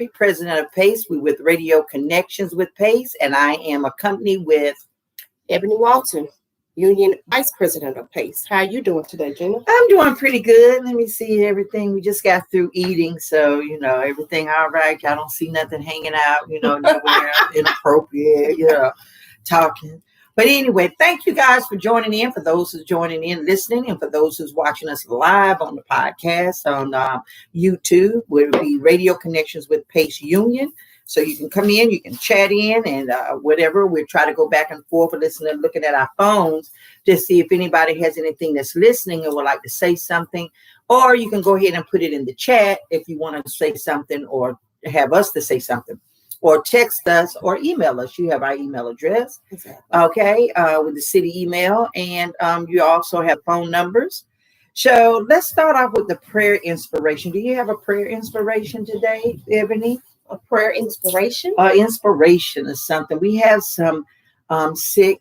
president of PACE. We're with Radio Connections with PACE, and I am accompanied with Ebony Walton, Union Vice President of PACE. How are you doing today, Gina? I'm doing pretty good. Let me see everything. We just got through eating, so, everything all right. I don't see nothing hanging out, nowhere inappropriate, talking. But anyway, thank you guys for joining in, for those who's joining in, listening, and for those who's watching us live on the podcast on YouTube, where it'll be Radio Connections with PACE Union. So you can come in, you can chat in, and whatever. We'll try to go back and forth and looking at our phones to see if anybody has anything that's listening and would like to say something. Or you can go ahead and put it in the chat if you want to say something or have us to say something. Or text us or email us. You have our email address, Exactly. Okay, with the city email. And you also have phone numbers. So let's start off with the prayer inspiration. Do you have a prayer inspiration today, Ebony? A prayer inspiration? Inspiration is something. We have some sick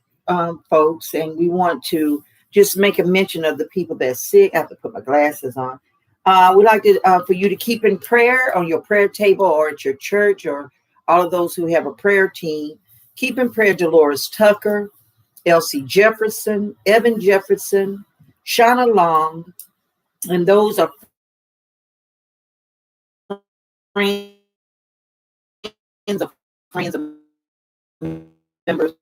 folks, and we want to just make a mention of the people that's sick. I have to put my glasses on. We'd like to for you to keep in prayer on your prayer table or at your church, or all of those who have a prayer team. Keep in prayer Dolores Tucker, Elsie Jefferson, Evan Jefferson, Shauna Long, and those are friends of members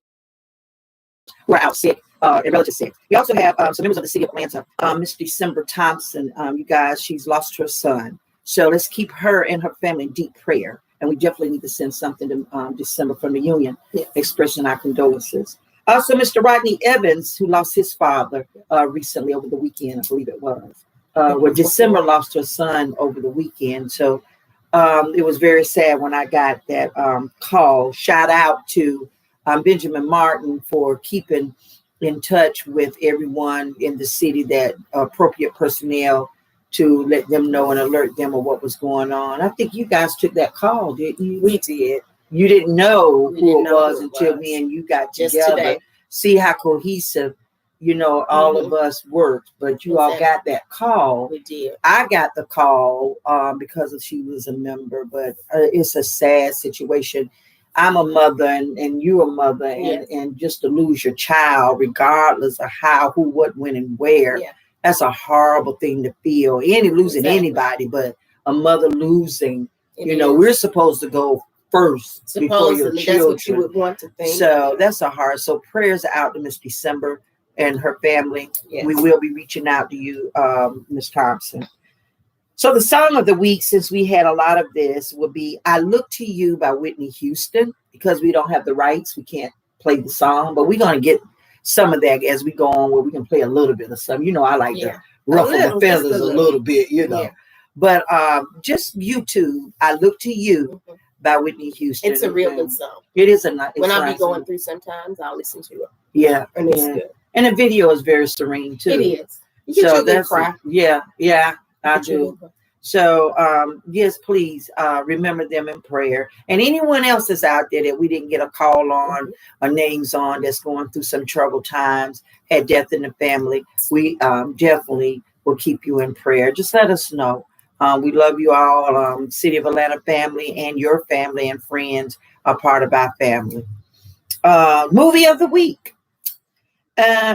who are out sick and relatives sick. We also have some members of the city of Atlanta. Miss December Thompson, you guys, she's lost her son. So let's keep her and her family in deep prayer. And we definitely need to send something to December from the union, expressing our condolences. Also, Mr. Rodney Evans, who lost his father recently over the weekend, I believe it was. Where December lost her son over the weekend. So it was very sad when I got that call. Shout out to Benjamin Martin for keeping in touch with everyone in the city, that appropriate personnel, to let them know and alert them of what was going on. I think you guys took that call, didn't you? We did. You didn't know who it was until me and you got together. Today. See how cohesive, all of us worked. But you all got that call. We did. I got the call because she was a member, but it's a sad situation. I'm a mother and you're a mother, and just to lose your child, regardless of how, who, what, when, and where. Yeah. That's a horrible thing to feel. Losing anybody, but a mother losing, we're supposed to go first before your children. That's what you would want to think. So that's a hard. So prayers out to Miss December and her family. Yes. We will be reaching out to you, Miss Thompson. So the song of the week, since we had a lot of this, will be "I Look to You" by Whitney Houston. Because we don't have the rights, we can't play the song, but we're going to get some of that as we go on, where we can play a little bit of something. I like to ruffle the feathers a little bit, Yeah. But just YouTube, "I Look to You" by Whitney Houston. It's a real good song. It is a nice. When I be going through, sometimes I'll listen to it. Yeah, and it's good. And the video is very serene too. It is. So that's cry. Yeah, I do. So, yes, please remember them in prayer. And anyone else that's out there that we didn't get a call on or names on, that's going through some troubled times, had death in the family, we definitely will keep you in prayer. Just let us know. We love you all. City of Atlanta family and your family and friends are part of our family. Movie of the week,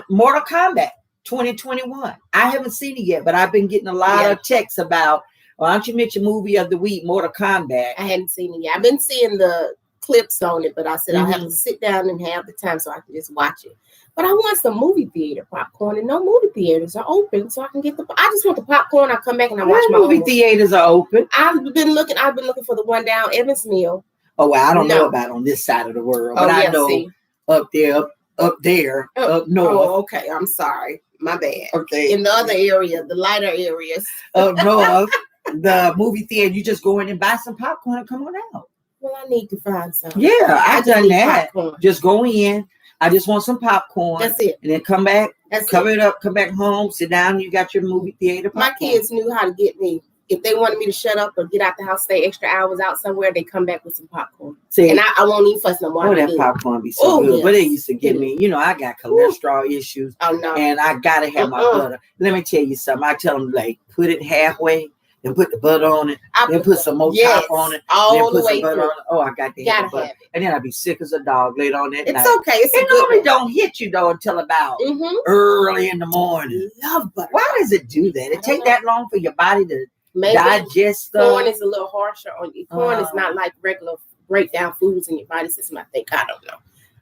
Mortal Kombat 2021. I haven't seen it yet, but I've been getting a lot of texts about, why don't you mention movie of the week, Mortal Kombat? I hadn't seen it yet. I've been seeing the clips on it, but I said I have to sit down and have the time so I can just watch it. But I want some movie theater popcorn, and no movie theaters are open, so I can get I just want the popcorn. I come back and I watch my movie theaters are open. I've been looking for the one down Evans Mill. Oh, well, I don't know about on this side of the world, but I know up there, up north. Oh, okay. I'm sorry. My bad. Okay. In the other area, the lighter areas. Up north, the movie theater, you just go in and buy some popcorn and come on out. Well, I need to find some. Yeah, I've done that. Popcorn. Just go in. I just want some popcorn. That's it. And then come back, cover it up, come back home, sit down, you got your movie theater popcorn. My kids knew how to get me. If they wanted me to shut up or get out the house, stay extra hours out somewhere, they come back with some popcorn. See, and I won't even fuss no more. Oh, that popcorn be so good. Yes. But they used to give me, I got cholesterol issues. Oh, no. And I got to have my butter. Let me tell you something. I tell them, like, put it halfway. then put the butter on it, then put some more top on it, all then the put way some butter through. on it. Oh, I got to have the butter. Have it. And then I'd be sick as a dog later on that night. It's okay. It's it normally don't hit you though until about early in the morning. Love butter. Why does it do that? It take that long for your body to maybe digest corn stuff? is a little harsher on you. Corn is not like regular breakdown foods in your body system. I think, I don't know.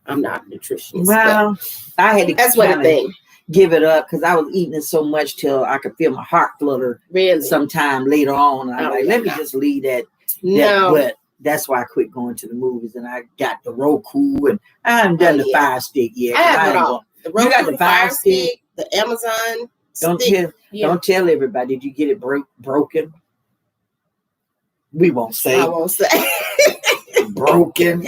I'm not a nutritionist. Well, I had to that's what the thing. Give it up because I was eating it so much till I could feel my heart flutter. Really? Sometime later on, I'm like, let me just leave that. But that's why I quit going to the movies, and I got the Roku, and I haven't done the Fire Stick yet. I have it all. The Roku, you got the Fire Stick, the Amazon. Don't tell everybody. Did you get it broken? We won't say. I won't say. Broken.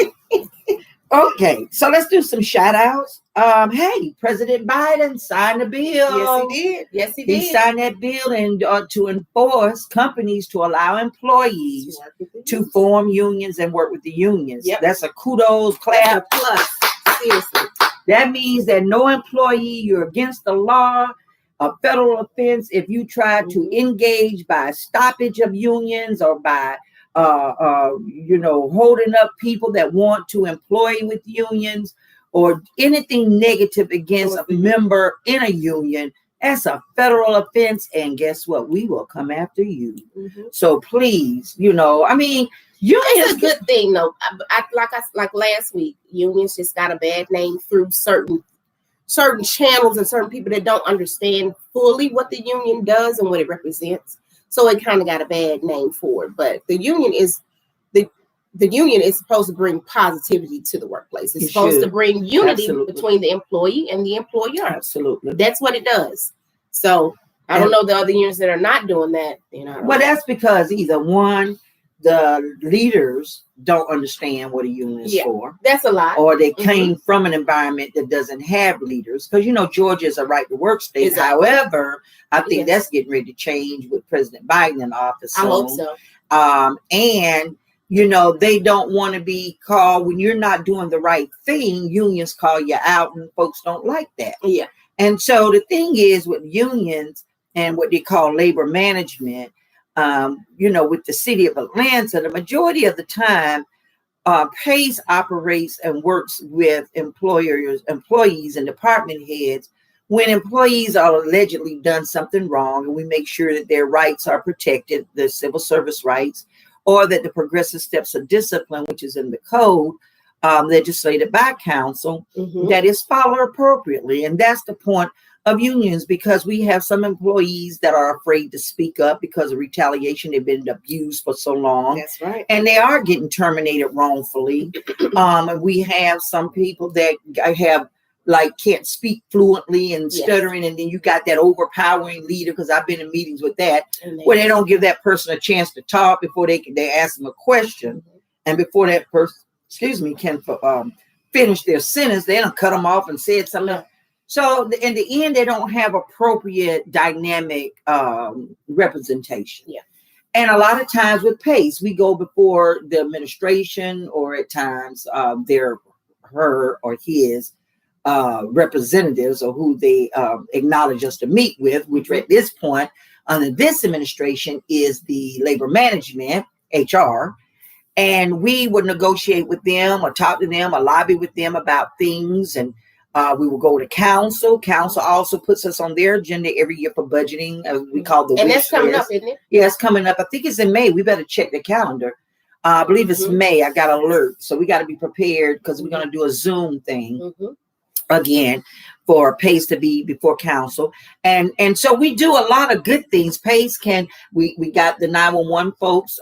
Okay, so let's do some shout outs. Hey, President Biden signed a bill. Yes, he did. He signed that bill and to enforce companies to allow employees to form unions and work with the unions. Yep. That's a kudos clap. That's a plus. Seriously. That means that no employee, you're against the law, a federal offense if you try to engage by stoppage of unions or by holding up people that want to employ with unions or anything negative against a member in a union. That's a federal offense. And guess what? We will come after you. So please, unions. It's a good thing, though. Like last week, unions just got a bad name through certain channels and certain people that don't understand fully what the union does and what it represents. So it kind of got a bad name for it. But the union is supposed to bring positivity to the workplace. It's supposed to bring unity between the employee and the employer. Absolutely. That's what it does. So I don't know the other unions that are not doing that. Well, that's because either one, the leaders don't understand what a union is for. That's a lot. Or they came from an environment that doesn't have leaders. Because, Georgia is a right to work state. Exactly. However, I think that's getting ready to change with President Biden in office. I hope so. And, they don't want to be called, when you're not doing the right thing, unions call you out and folks don't like that. Yeah. And so the thing is with unions and what they call labor management, with the city of Atlanta, the majority of the time, PACE operates and works with employees and department heads when employees are allegedly done something wrong, and we make sure that their rights are protected, the civil service rights, or that the progressive steps of discipline, which is in the code, legislated by council, that is followed appropriately. And that's the point of unions, because we have some employees that are afraid to speak up because of retaliation. They've been abused for so long. That's right. And they are getting terminated wrongfully. We have some people that can't speak fluently and stuttering. And then you got that overpowering leader, because I've been in meetings with that, where they don't give that person a chance to talk before they ask them a question. And before that person, can finish their sentence, they don't cut them off and said something else. So in the end, they don't have appropriate dynamic representation. Yeah. And a lot of times with PACE, we go before the administration, or at times her or his representatives, or who they acknowledge us to meet with, which at this point under this administration is the labor management, HR. And we would negotiate with them or talk to them or lobby with them about things. And we will go to council. Council also puts us on their agenda every year for budgeting. We call the and that's coming up, isn't it? Yeah, it's coming up. I think it's in May. We better check the calendar. I believe it's May. I got an alert. So we got to be prepared, because we're going to do a Zoom thing again for PACE to be before council. And so we do a lot of good things. PACE we got the 911 folks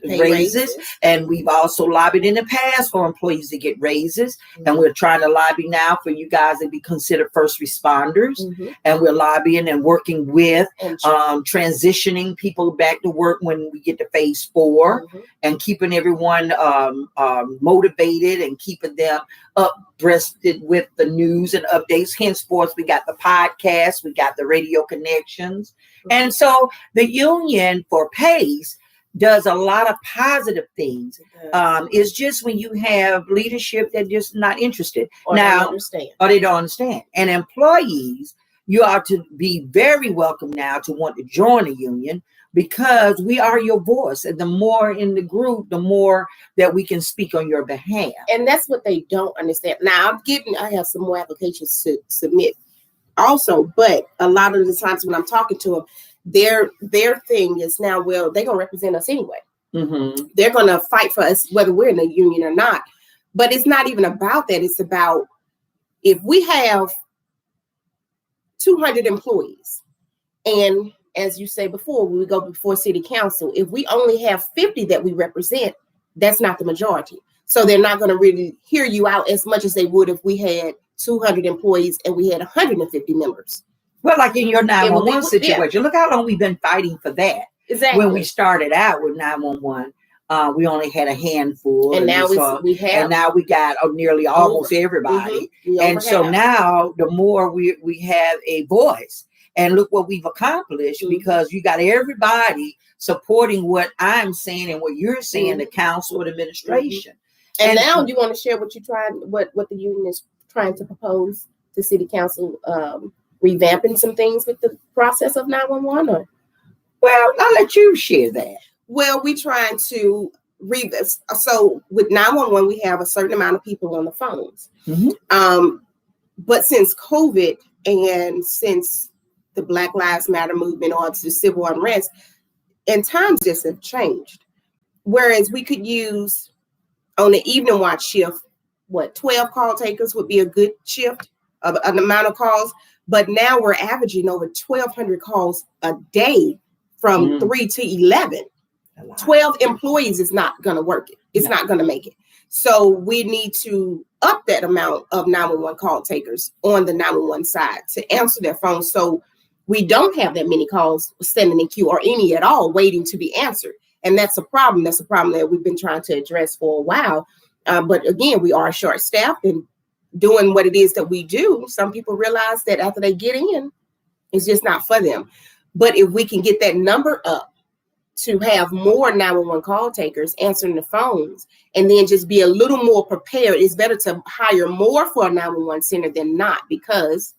raises, and we've also lobbied in the past for employees to get raises. And we're trying to lobby now for you guys to be considered first responders. And we're lobbying and working with transitioning people back to work when we get to phase 4, and keeping everyone motivated and keeping them up-breasted with the news and updates. Henceforth, we got the podcast, we got the radio connections. And so the union for PACE does a lot of positive things. It's just when you have leadership that just not interested. Or they don't understand. And employees, you are to be very welcome now to want to join a union. because we are your voice. And the more in the group, the more that we can speak on your behalf. And that's what they don't understand. Now, I have some more applications to submit also, but a lot of the times when I'm talking to them, their thing is now, well, they're going to represent us anyway. Mm-hmm. They're going to fight for us, whether we're in a union or not. But it's not even about that. It's about, if we have 200 employees, and as you say before, when we go before city council, if we only have 50 that we represent, that's not the majority. So they're not going to really hear you out as much as they would if we had 200 employees and we had 150 members. Well, like in your 911 situation, yeah. Look how long we've been fighting for that. Exactly. When we started out with 911, we only had a handful, and now we have, and now we got nearly almost everybody. Mm-hmm. And so now the more we have a voice, and look what we've accomplished, Mm-hmm. because you got everybody supporting what I'm saying and what you're saying, mm-hmm. the council and administration. Mm-hmm. And now you want to share what the union is trying to propose to city council, revamping some things with the process of 911, or? Well, I'll let you share that. Well, we're trying to so with 911, we have a certain amount of people on the phones. Mm-hmm. But since COVID and since the Black Lives Matter movement or the civil unrest, and times just have changed. Whereas we could use on the evening watch shift, 12 call takers would be a good shift of an amount of calls. But now we're averaging over 1,200 calls a day from 3 to 11. 12 employees is not going to work it. It's not going to make it. So we need to up that amount of 911 call takers on the 911 side to answer their phones. So we don't have that many calls standing in queue or any at all waiting to be answered. And that's a problem. That's a problem that we've been trying to address for a while. But again, we are short staffed and doing what it is that we do. Some people realize that after they get in, it's just not for them. But if we can get that number up to have more 911 call takers answering the phones and then just be a little more prepared, it's better to hire more for a 911 center than not, because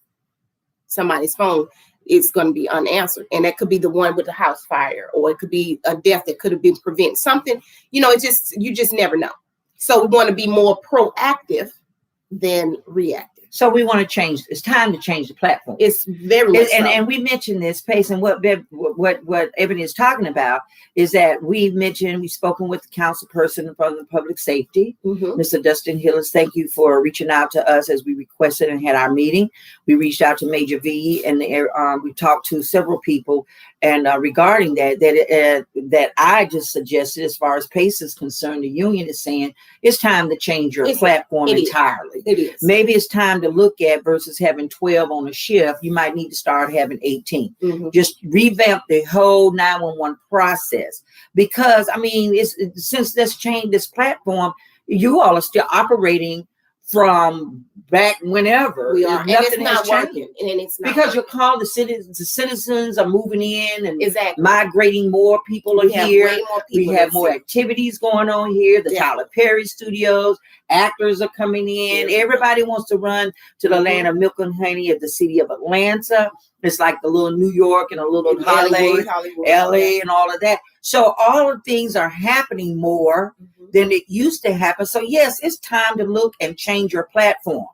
somebody's phone is going to be unanswered. And that could be the one with the house fire, or it could be a death that could have been prevented. Something, you just never know. So we want to be more proactive than reactive. So we want to change. It's time to change the platform. It's very much so. And we mentioned this, Pace, and what Ebony is talking about is that we've spoken with the council person from the public safety, mm-hmm. Mr. Dustin Hillis. Thank you for reaching out to us as we requested and had our meeting. We reached out to Major V, and we talked to several people, and regarding that I just suggested, as far as Pace is concerned, the union is saying it's time to change your platform entirely. It is. Maybe it's time to look at, versus having 12 on a shift, you might need to start having 18. Mm-hmm. Just revamp the whole 911 process, because since this changed, this platform, you all are still operating from back whenever. We are, and it's not working. And it's not because you'll call the citizens are moving in and exactly. migrating. More people are here. We have more activities going on here. The Tyler Perry studios, actors are coming in. Yeah. Everybody wants to run to the land of milk and honey of the city of Atlanta. It's like the little New York and a little Hollywood, LA, and all of that. So all of things are happening more than it used to happen. So yes, it's time to look and change your platform.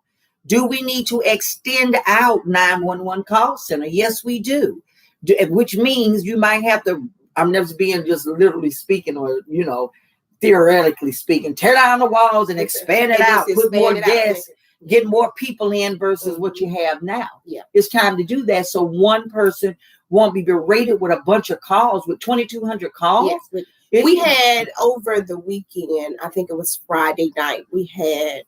Do we need to extend out 911 call center? Yes, we do. Which means you might have to, I'm never being just literally speaking or, theoretically speaking, tear down the walls and expand it out, put more desks, get more people in versus what you have now. Yeah. It's time to do that. So one person won't be berated with a bunch of calls, with 2,200 calls. Yes. We had over the weekend, I think it was Friday night, we had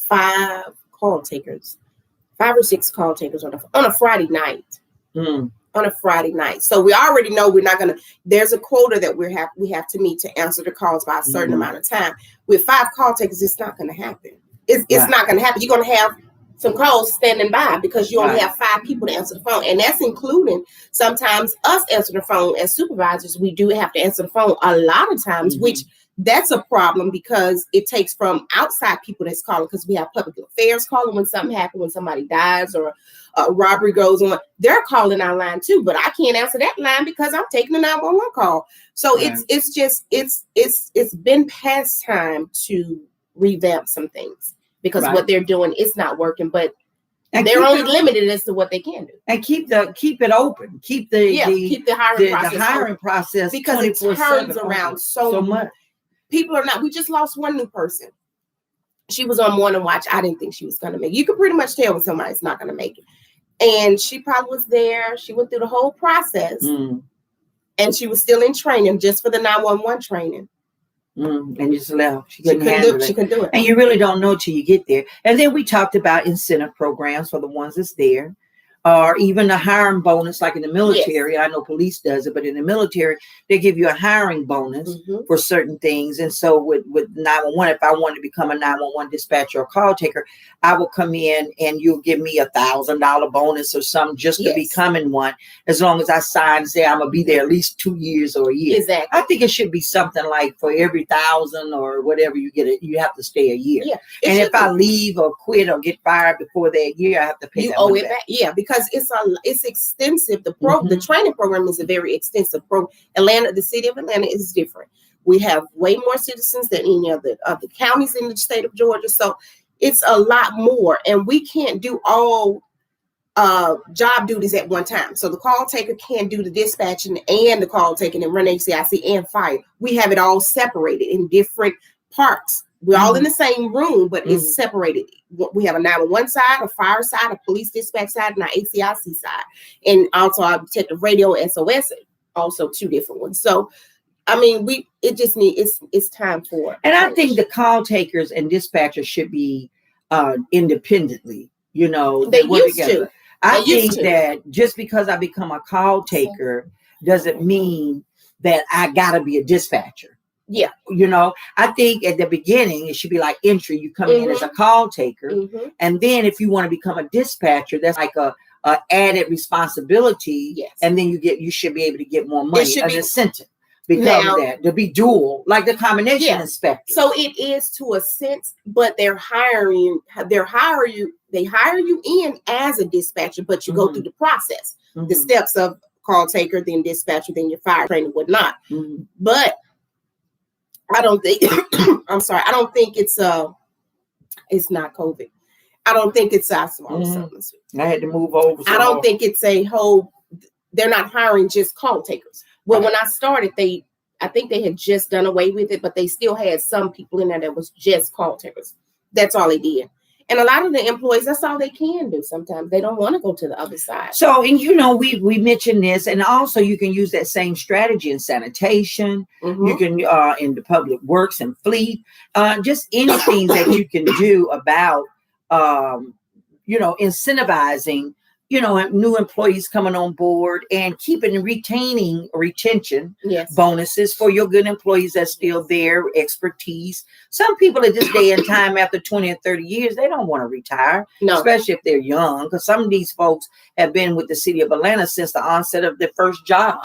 5 or 6 call takers on a Friday night. On a Friday night. So we already know we're not going to, there's a quota that we have to meet to answer the calls by a certain amount of time. With 5 call takers, it's not going to happen. It's not going to happen. You're going to have some calls standing by because you only have 5 people to answer the phone. And that's including sometimes us answering the phone as supervisors. We do have to answer the phone a lot of times, which that's a problem because it takes from outside people that's calling, because we have public affairs calling when something happens, when somebody dies or a robbery goes on. They're calling our line too, but I can't answer that line because I'm taking a 911 call. So Right. it's been past time to revamp some things, because Right. what they're doing is not working, but And they're keep only it- limited as to what they can do. And keep it open. Keep the hiring process because it 24/7 turns around open. so much. People are not. We just lost one new person. She was on Morning Watch. I didn't think she was going to make it. You can pretty much tell when somebody's not going to make it. And she probably was there. She went through the whole process. And she was still in training just for the 911 training. And just left. She couldn't do it. And you really don't know till you get there. And then we talked about incentive programs for the ones that's there, or even a hiring bonus, like in the military. Yes. I know police does it, but in the military, they give you a hiring bonus for certain things. And so with 911, if I wanted to become a 911 dispatcher or call taker, I will come in and you'll give me $1,000 bonus or something just to becoming one, as long as I sign and say I'm gonna be there at least 2 years or a year. Exactly. I think it should be something like for every 1,000 or whatever you get, you have to stay a year. Yeah. And if I leave or quit or get fired before that year, I have to pay. You owe it back. Yeah, because it's extensive. The training program is a very extensive program. The city of Atlanta is different. We have way more citizens than any of the counties in the state of Georgia. So it's a lot more, and we can't do all job duties at one time. So the call taker can't do the dispatching and the call taking and run HCIC and fire. We have it all separated in different parts. We're all in the same room, but it's separated. We have a 911 side, a fire side, a police dispatch side, and our ACIC side. And also our detective radio SOS, also 2 different ones. So, I mean, it's time for. And I think the call takers and dispatchers should be independently, they used together. to. I think that just because I become a call taker doesn't mean that I gotta be a dispatcher. Yeah. I think at the beginning, it should be like entry. You come in as a call taker. And then if you want to become a dispatcher, that's like a added responsibility. Yes. And then you should be able to get more money, an incentive because of that, to be dual, like the combination inspector. So it is to a sense, but they hire you in as a dispatcher, but you go through the process, the steps of call taker, then dispatcher, then your fire trainer, whatnot. But I don't think I'm sorry. I don't think it's not COVID. I don't think it's I had to move over. I don't think it's they're not hiring just call takers. Well, when I started, I think they had just done away with it, but they still had some people in there that was just call takers. That's all they did. And a lot of the employees, that's all they can do. Sometimes they don't want to go to the other side. So, and we mentioned this, and also you can use that same strategy in sanitation. You can in the public works and fleet, just anything that you can do about, incentivizing, new employees coming on board and retaining retention bonuses for your good employees that's still there, expertise. Some people at this day and time, after 20 and 30 years, they don't want to retire, especially if they're young, because some of these folks have been with the city of Atlanta since the onset of their first job.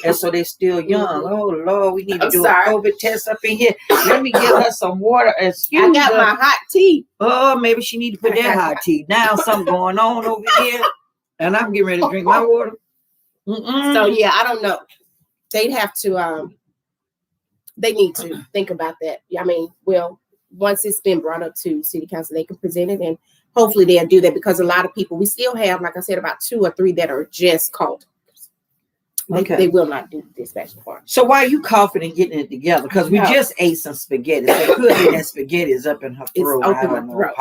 And so they're still young. Oh, Lord, we need to do a COVID test up in here. Let me get her some water. I got my hot tea. Oh, maybe she need to put that hot tea. Now something going on over here. And I'm getting ready to drink my water. So, yeah, I don't know. They'd have to, they need to think about that. I mean, well, once it's been brought up to city council, they can present it, and hopefully they'll do that, because a lot of people, we still have, like I said, about 2 or 3 that are just called. They will not do the dispatching part. So why are you coughing and getting it together? Because we just ate some spaghetti. So it could be that spaghetti is up in her throat. I don't know,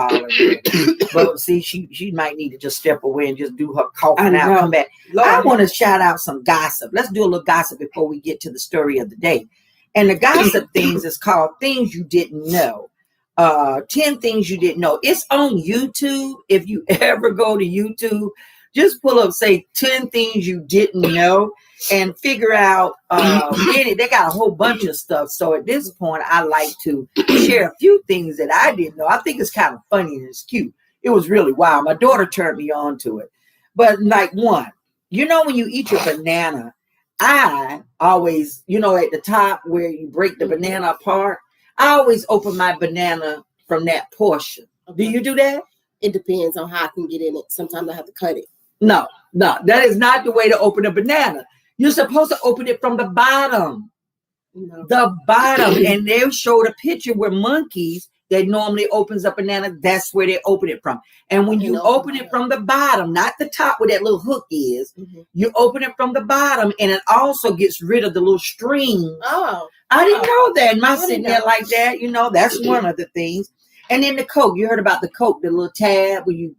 but see, she might need to just step away and just do her coughing out, come back. I want to shout out some gossip. Let's do a little gossip before we get to the story of the day. And the gossip things is called Things You Didn't Know. 10 Things You Didn't Know. It's on YouTube. If you ever go to YouTube, just pull up, say 10 things you didn't know, and figure out, they got a whole bunch of stuff. So at this point, I like to share a few things that I didn't know. I think it's kind of funny and it's cute. It was really wild. My daughter turned me on to it. But like one, when you eat your banana, I always, at the top where you break the banana apart, I always open my banana from that portion. Okay. Do you do that? It depends on how I can get in it. Sometimes I have to cut it. No, that is not the way to open a banana. You're supposed to open it from the bottom. No. The bottom. And they showed a picture where monkeys that normally opens a banana, that's where they open it from. And when you open it from the bottom, not the top where that little hook is, you open it from the bottom, and it also gets rid of the little strings. Oh. I didn't know that. Not sitting there like that, that's one of the things. And then the Coke, you heard about the Coke, the little tab where you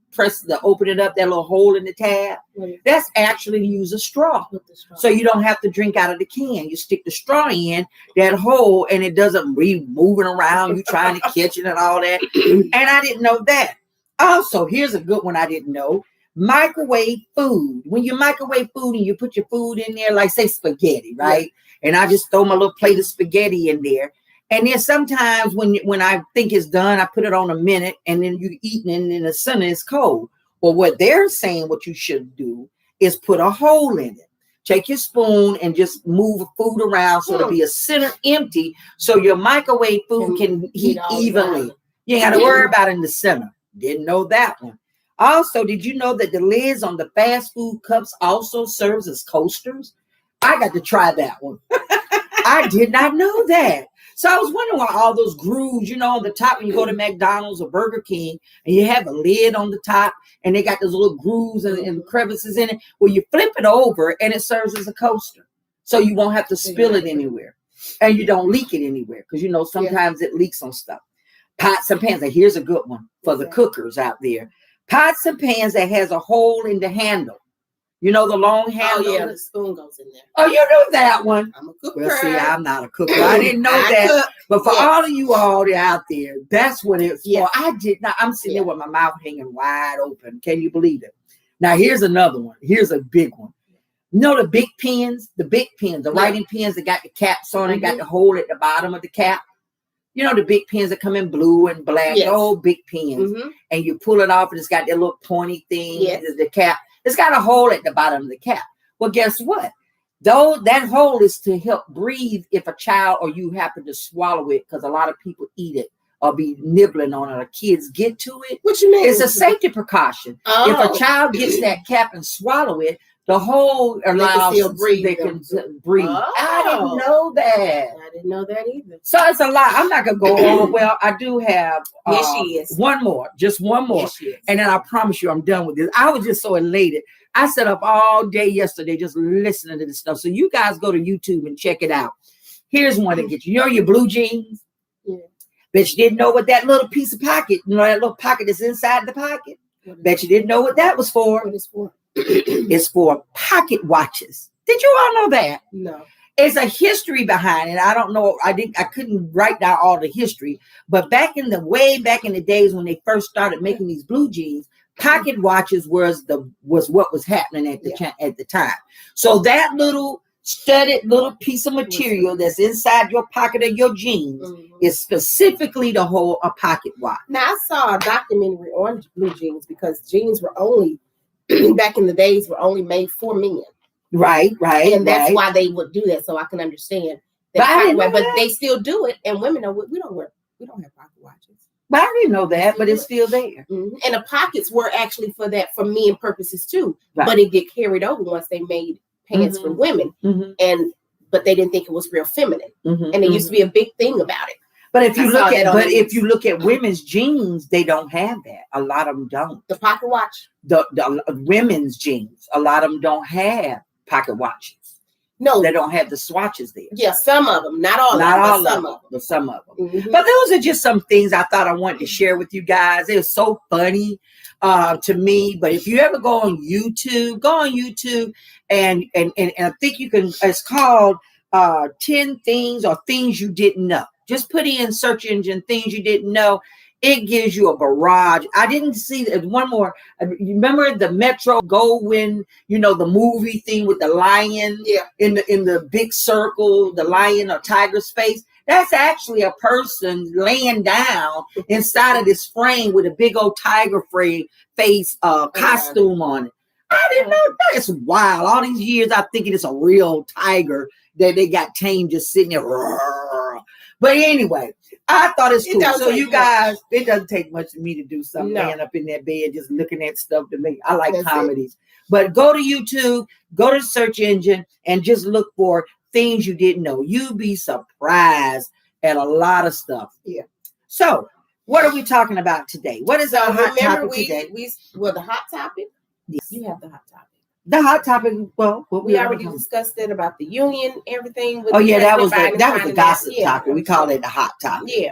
open it up, that little hole in the tab. That's actually to use a straw. So you don't have to drink out of the can. You stick the straw in that hole and it doesn't be moving around. You trying to catch it and all that. And I didn't know that. Also, here's a good one I didn't know. Microwave food. When you microwave food and you put your food in there, like say spaghetti, right? Yeah. And I just throw my little plate of spaghetti in there. And then sometimes when I think it's done, I put it on a minute and then you eat it and in the center it's cold. Well, what they're saying what you should do is put a hole in it. Take your spoon and just move the food around so it'll be a center empty so your microwave food can heat evenly. You ain't got to worry about it in the center. Didn't know that one. Also, did you know that the lids on the fast food cups also serves as coasters? I got to try that one. I did not know that. So I was wondering why all those grooves, on the top when you go to McDonald's or Burger King and you have a lid on the top and they got those little grooves and crevices in it. Well, you flip it over and it serves as a coaster. So you won't have to spill it anywhere and you don't leak it anywhere because, sometimes it leaks on stuff. Pots and pans. And here's a good one for the cookers out there. Pots and pans that has a hole in the handle. The long handle. Oh, yeah, the spoon goes in there. Oh, you know that one. I'm a cooker. Well, see, I'm not a cooker. I didn't know that. But for all of you all out there, that's what it's for. I did not. I'm sitting there with my mouth hanging wide open. Can you believe it? Now, here's another one. Here's a big one. The big pens? The big pens, the writing pens that got the caps on it, got the hole at the bottom of the cap. The big pens that come in blue and black, the old big pens. And you pull it off and it's got that little pointy thing, the cap. It's got a hole at the bottom of the cap. Well, guess what? That hole is to help breathe if a child or you happen to swallow it, because a lot of people eat it or be nibbling on it or kids get to it. What you mean? It's a safety precaution. Oh. If a child gets that cap and swallow it, the hole allows they can breathe. Oh. I didn't know that. I didn't know that either. So it's a lot. I'm not going to go on. Well, I do have one more, just one more. Yes, and then I promise you I'm done with this. I was just so elated. I sat up all day yesterday just listening to this stuff. So you guys go to YouTube and check it out. Here's one that gets you. Your blue jeans? Yeah. Bet you didn't know what that little piece of pocket, that little pocket that's inside the pocket. Bet you didn't know what that was for. What is for? It's for pocket watches. Did you all know that? No. It's a history behind it. I don't know. I couldn't write down all the history, but way back in the days when they first started making these blue jeans, pocket watches was what was happening at the time. So that little studded little piece of material that's inside your pocket of your jeans is specifically to hold a pocket watch. Now I saw a documentary on blue jeans because jeans were only back in the days were only made for men. Right. And that's why they would do that. So I can understand that. But they still do it. And women we don't have pocket watches. But I didn't know that, but it's still there. And the pockets were actually for men purposes too. Right. But it get carried over once they made pants for women. But they didn't think it was real feminine. And it used to be a big thing about it. But if you look at women's jeans, they don't have that. A lot of them don't. The pocket watch? The women's jeans, a lot of them don't have pocket watches. No, they don't have the swatches there. Yeah, some of them, not all of them, but some of them. But those are just some things I thought I wanted to share with you guys. It was so funny to me. But if you ever go on YouTube, and I think you can. It's called 10 things or things you didn't know. Just put in search engine things you didn't know. It gives you a barrage. I didn't see one more. Remember the Metro Goldwyn, the movie thing with the lion in the big circle, the lion or tiger's face. That's actually a person laying down inside of this frame with a big old tiger face costume on it. I didn't know that. It's wild. All these years I'm thinking it's a real tiger that they got tamed just sitting there. But anyway, I thought it's cool. So you much. guys, it doesn't take much for me to do something, No. laying up in that bed, just looking at stuff to me. I like That's comedies. But go to YouTube, go to the search engine, and just look for things you didn't know. You'd be surprised at a lot of stuff. Yeah. So, what are we talking about today? What is our hot topic today? The hot topic? Yes. You have the hot topic. The hot topic, well, what we already discussed it about the union, everything. With that was the gossip topic. We call it the hot topic. Yeah.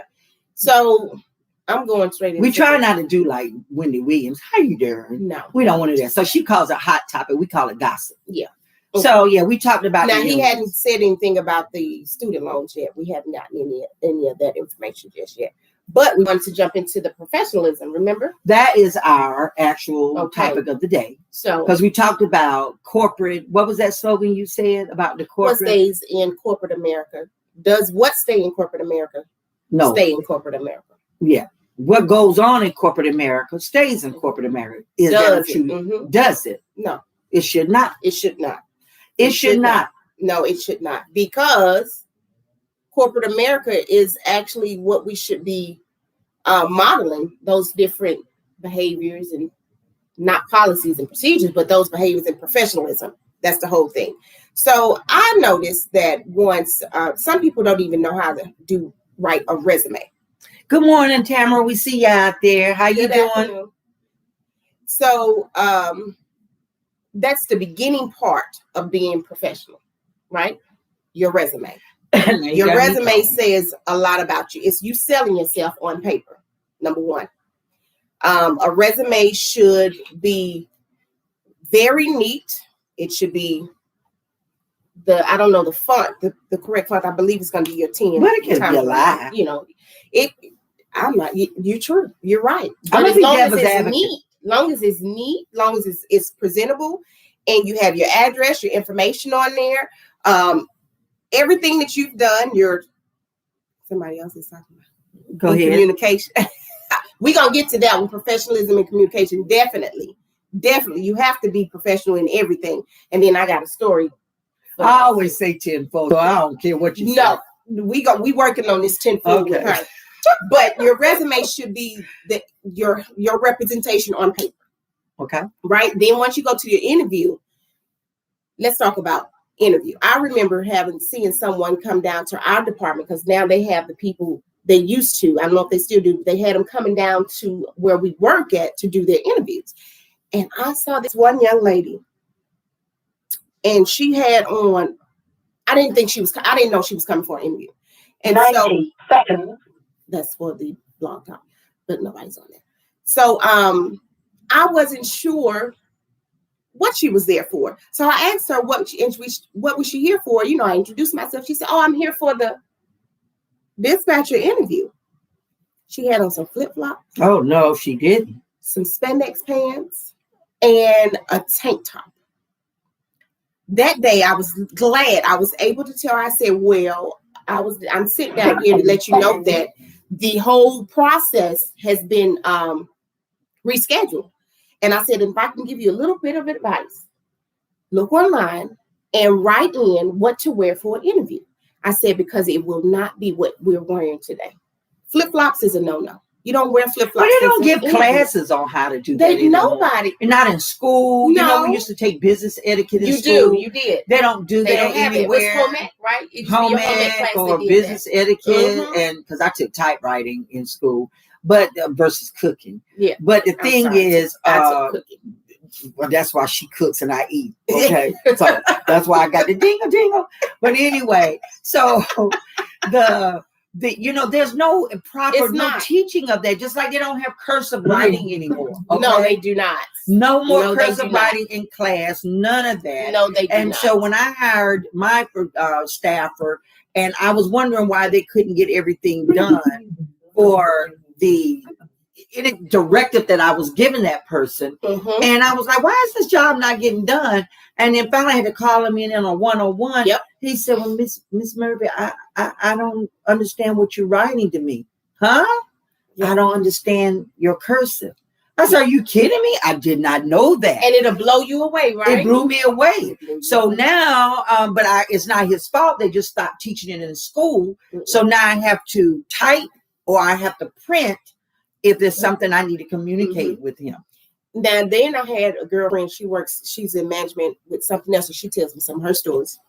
So I'm going straight into we try not to do like Wendy Williams. How you doing? No. We don't want to do that. So she calls it hot topic. We call it gossip. Yeah. Okay. So yeah, we talked about now he hadn't said anything about the student loans yet. We haven't gotten any of that information just yet. But we wanted to jump into the professionalism, remember? That is our actual topic of the day. So, because we talked about corporate, what was that slogan you said about the corporate? What stays in corporate America? Does what stay in corporate America? No. Stay in corporate America. Yeah. What goes on in corporate America stays in corporate America. Does it? No. It should not. It should not. It should not. No, it should not. Because corporate America is actually what we should be modeling, those different behaviors and not policies and procedures, but those behaviors and professionalism. That's the whole thing. So I noticed that once some people don't even know how to write a resume. Good morning, Tamara. We see you out there. How you doing? Afternoon. So that's the beginning part of being professional, right? Your resume. Your resume says a lot about you. It's you selling yourself on paper, number one. A resume should be very neat. It should be I don't know the font, the correct font. I believe it's going to be your 10. But it can be a lie. You know, I'm not. You're true. You're right. But as long as it's neat, long as it's presentable, and you have your address, your information on there, everything that you've done, somebody else is talking about. Go ahead. Communication. We're going to get to that with professionalism and communication. Definitely. You have to be professional in everything. And then I got a story. I always say tenfold, so I don't care what you say. No, we working on this tenfold with her. But your resume should be your representation on paper. Okay. Right? Then once you go to your interview, let's talk about interview. I remember seeing someone come down to our department because now they have the people they used to. I don't know if they still do. They had them coming down to where we work at to do their interviews. And I saw this one young lady and she had on, I didn't know she was coming for an interview. And 90 seconds. That's for the blog talk, but nobody's on there. So I wasn't sure what she was there for. So I asked her what was she here for? You know, I introduced myself. She said, "Oh, I'm here for the dispatcher interview." She had on some flip-flops. Oh no, she didn't. Some spandex pants and a tank top. That day I was glad I was able to tell her. I said, "Well, I'm sitting down here to let you know that the whole process has been rescheduled." And I said, if I can give you a little bit of advice, look online and write in what to wear for an interview. I said, because it will not be what we're wearing today. Flip-flops is a no-no. You don't wear flip-flops. But they don't give classes on how to do that. Nobody. Not in school. No. You know, we used to take business etiquette in school. You did. They don't do that anywhere. It was home ec, right? It home ec or business etiquette. And because I took typewriting in school, but versus cooking. Yeah. But the thing is, well, that's why she cooks and I eat. Okay. So that's why I got the dingle. But anyway, so there's no proper teaching of that. Just like they don't have cursive writing anymore. Okay? No, they do not. No more cursive writing in class. None of that. No, they do not. And so when I hired my staffer, and I was wondering why they couldn't get everything done for the directive that I was giving that person. Mm-hmm. And I was like, why is this job not getting done? And then finally I had to call him in on a 101. Yep. He said, well, Miss Murphy, I don't understand what you're writing to me. Huh? Yep. I don't understand your cursive. I said, are you kidding me? I did not know that. And it'll blow you away, right? It blew me away. So now, but it's not his fault. They just stopped teaching it in school. So now I have to type or I have to print if there's something I need to communicate with him. Now, then I had a girlfriend, she's in management with something else, and she tells me some of her stories.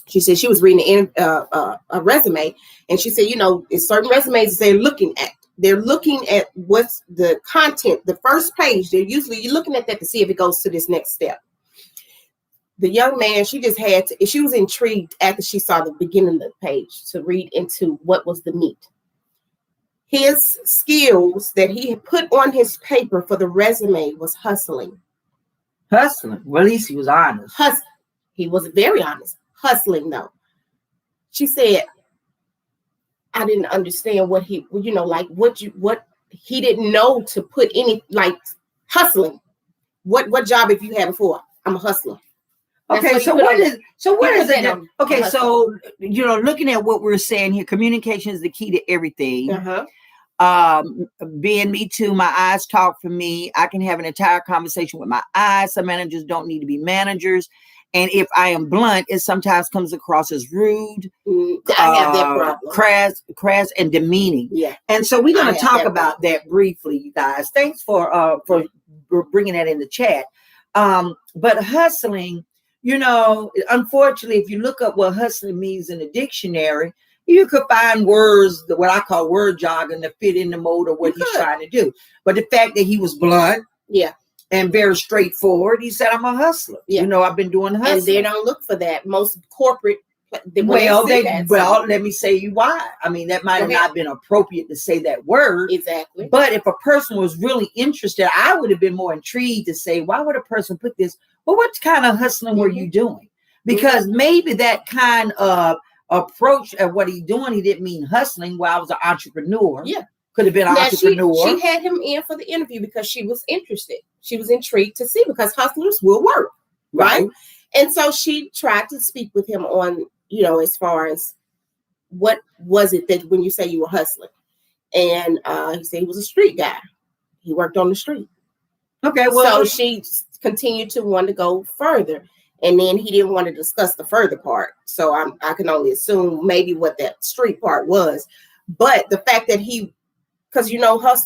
She said she was reading a resume, and she said, it's certain resumes they're looking at. They're looking at what's the content, the first page. You're looking at that to see if it goes to this next step. The young man, she was intrigued after she saw the beginning of the page to read into what was the meat. His skills that he had put on his paper for the resume was hustling. Hustling? Well, at least he was honest. He was very honest. Hustling, though. She said, I didn't understand what he, what he didn't know to put any, hustling. What job have you had before? I'm a hustler. Okay, so what is it? Okay, so looking at what we're saying here, communication is the key to everything. Being me too, my eyes talk for me. I can have an entire conversation with my eyes. Some managers don't need to be managers. And if I am blunt, it sometimes comes across as rude, I have that problem. crass, and demeaning. Yeah. And so we're going to talk about that briefly, you guys. Thanks for bringing that in the chat. But hustling, unfortunately, if you look up what hustling means in the dictionary, you could find words, what I call word jargon, to fit in the mode of what he's trying to do. But the fact that he was blunt, and very straightforward, he said, "I'm a hustler." Yeah. I've been doing hustling. And they don't look for that. Most corporate. Let me say you why. I mean, that might have not been appropriate to say that word. Exactly. But if a person was really interested, I would have been more intrigued to say, why would a person put this? Well, what kind of hustling were you doing? Because maybe that kind of approach at what he's doing, he didn't mean hustling. Well, I was an entrepreneur. Yeah. Could have been an entrepreneur. She had him in for the interview because she was interested. She was intrigued to see, because hustlers will work. Right. And so she tried to speak with him on, as far as what was it that when you say you were hustling? And he said he was a street guy. He worked on the street. Okay. Well, so she continued to want to go further. And then he didn't want to discuss the further part. So I can only assume maybe what that street part was. But the fact that because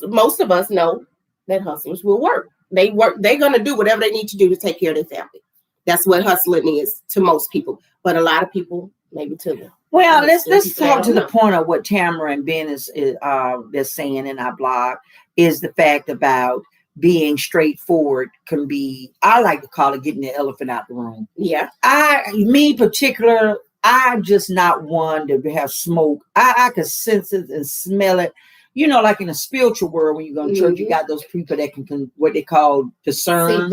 most of us know that hustlers will work. They're going to do whatever they need to do to take care of their family. That's what hustling is to most people. But a lot of people, maybe to them. Well, let's talk to the point of what Tamara and Ben is they're saying in our blog, is the fact about being straightforward can be, I like to call it getting the elephant out the room. Yeah. I'm just not one to have smoke. I can sense it and smell it. Like in a spiritual world, when you go to church, you got those people that can what they call discern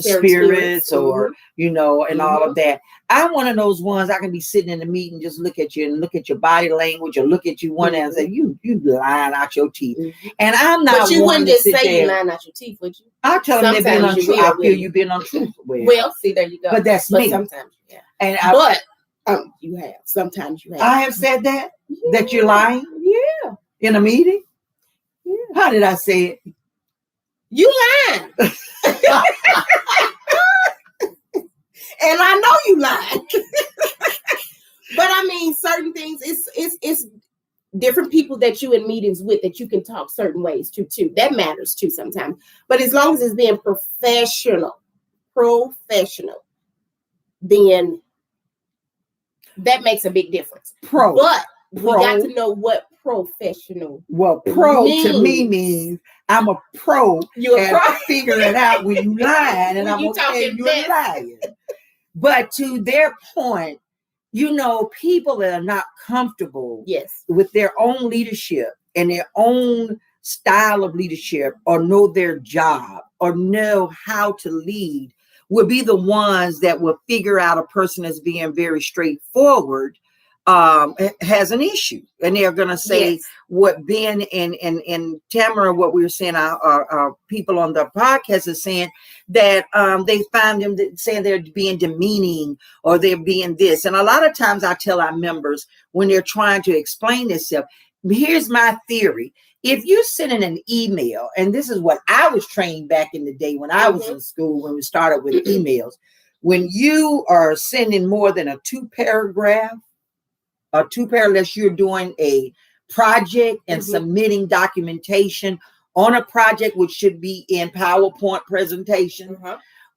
spirits, or and all of that. I'm one of those ones. I can be sitting in a meeting, just look at you and look at your body language, or look at you one and say, you lying out your teeth. And I'm not. But you wouldn't just say you lying out your teeth, would you? I'll tell them they're being untrue. I feel you being untruthful. Well, see, there you go. But that's me. Sometimes, yeah. And you have. Sometimes you have. I have said that that you're lying. Yeah. In a meeting? Yeah. How did I say it? You lying. And I know you lying. But I mean, certain things, it's different people that you in meetings with that you can talk certain ways to too. That matters too sometimes. But as long as it's being professional, then that makes a big difference. But we got to know what professional. Well, to me means I'm a pro. You're a pro. I figure it out when you lying, and I'm okay. You're lying. But to their point, people that are not comfortable with their own leadership and their own style of leadership, or know their job, or know how to lead, will be the ones that will figure out a person as being very straightforward has an issue, and they're going to say what Ben and Tamara, what we were saying, our people on the podcast is saying that they find them saying they're being demeaning, or they're being this. And a lot of times I tell our members when they're trying to explain themselves, here's my theory. if you're sending an email, and this is what I was trained back in the day when I was in school, when we started with emails, when you are sending more than a two paragraph, unless you're doing a project and submitting documentation on a project, which should be in PowerPoint presentation,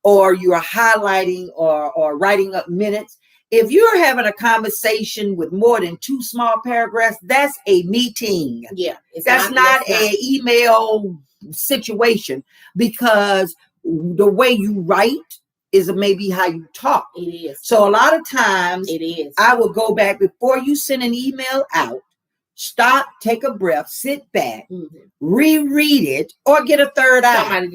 or you're highlighting or writing up minutes. If you're having a conversation with more than two small paragraphs, that's a meeting. Yeah. That's not an email situation, because the way you write is maybe how you talk. It is. So a lot of times it is. I will go back before you send an email out, stop, take a breath, sit back, reread it, or get a third eye.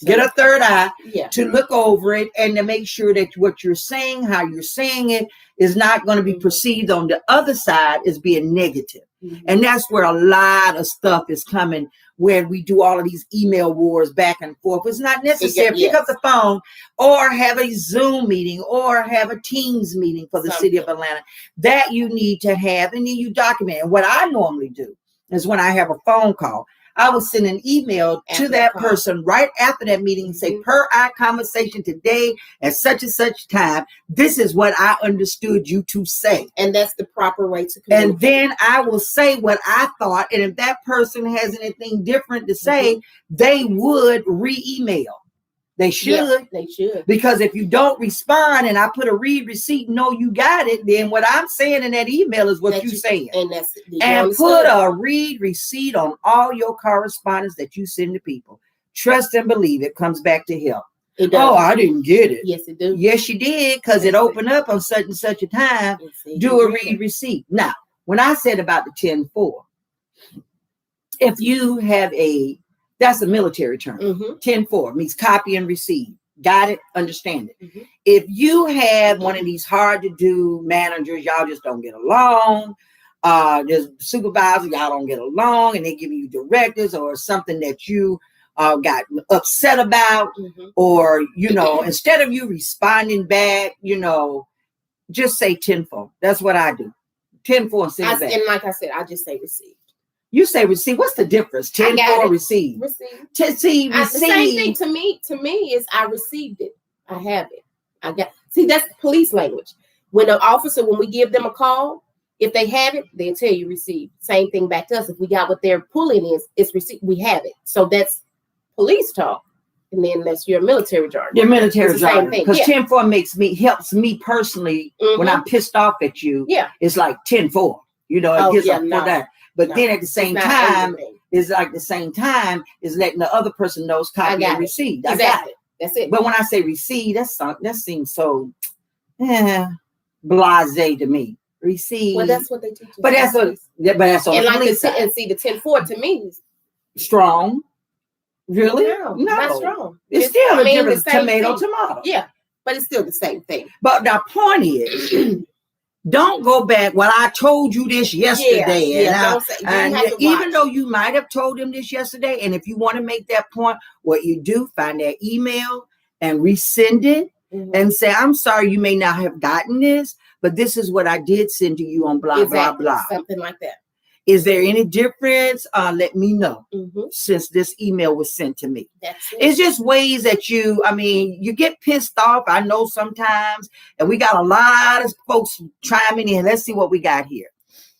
Get a third eye to look over it and to make sure that what you're saying, how you're saying it, is not going to be perceived on the other side as being negative. And that's where a lot of stuff is coming, where we do all of these email wars back and forth. It's not necessary. Pick up the phone or have a Zoom meeting or have a Teams meeting for the city of Atlanta that you need to have, and then you document. And what I normally do is, when I have a phone call, I will send an email to that person right after that meeting and say, per our conversation today at such and such time, this is what I understood you to say. And that's the proper way to communicate. And then I will say what I thought. And if that person has anything different to say, they would re-email. They should. Yes, they should. Because if you don't respond and I put a read receipt, no, you got it, then what I'm saying in that email is what you're saying. And put a read receipt on all your correspondence that you send to people. Trust and believe it comes back to help. Oh, I didn't get it. Yes, it does. Yes, you did, because it opened up on such and such a time. Do a read receipt. Now, when I said about the 10-4, if you have that's a military term. 10-4 means copy and receive. Got it? Understand it. If you have one of these hard to do managers, y'all just don't get along. There's supervisors, y'all don't get along, and they give you directives or something that you got upset about, or, instead of you responding back, just say 10-4. That's what I do. 10-4 and send it back. And like I said, I just say receive. You say receive. What's the difference? 10-4 receive. Receive. The same thing to me is I received it. I have it. That's police language. When we give them a call, if they have it, they'll tell you receive. Same thing back to us. If we got what they're pulling it's receive. We have it. So that's police talk. And then that's your military jargon. Your military jargon. Because 10-4 helps me personally when I'm pissed off at you. Yeah. It's like 10-4. It gets up for that. But then at the same time, it's like the same time is letting the other person know copy and receive. I got it. That's it. But when I say receive, that seems so blasé to me. Receive. Well, that's what they teach. But that's on the police side. And see, the 10-4 to me is strong. Really? No, not strong. It's still a different tomato. Yeah, but it's still the same thing. But the point is, don't go back. Well, I told you this yesterday. Even though you might have told him this yesterday, and if you want to make that point, what you do, find that email and resend it and say, I'm sorry, you may not have gotten this, but this is what I did send to you on blah, blah, blah. Something like that. Is there any difference? Let me know since this email was sent to me. It's just ways that you get pissed off. I know sometimes, and we got a lot of folks chiming in. Let's see what we got here.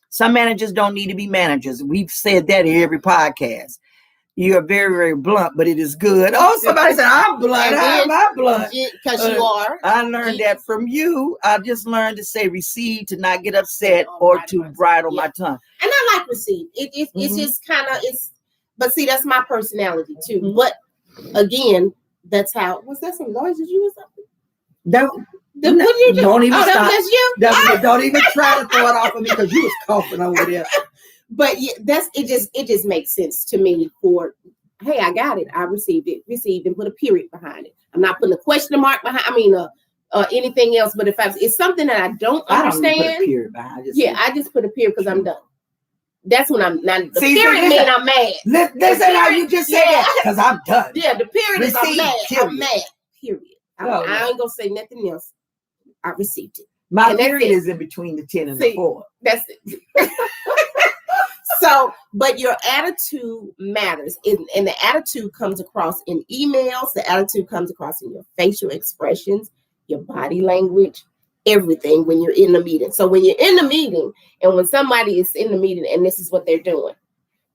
Some managers don't need to be managers. We've said that in every podcast. You're very, very blunt, but it is good. Oh, somebody said, I'm blunt. How am I blunt? Because you are. I learned that from you. I just learned to say receive, to not get upset or to bridle my tongue. And I like receive. It's just kind of, but see, that's my personality too. But again, that's how, was that some noises you or something? What did you do? Don't even stop. That's you? Don't even try to throw it off of me because you was coughing over there. But it just makes sense to me for, hey, I got it. I received and put a period behind it. I'm not putting a question mark behind, anything else. But if it's something that I don't understand, put a period behind it. I just put a period because I'm done. That's when I'm not. The period means I'm mad. That's how you just said that, because I'm done. Yeah, the period is I'm mad. Period. I'm mad. Period. I ain't gonna say nothing else. I received it. My period is in between the 10 and the 4. That's it. So, but your attitude matters. And the attitude comes across in emails. The attitude comes across in your facial expressions, your body language, everything when you're in the meeting. So when you're in the meeting and when somebody is in the meeting and this is what they're doing,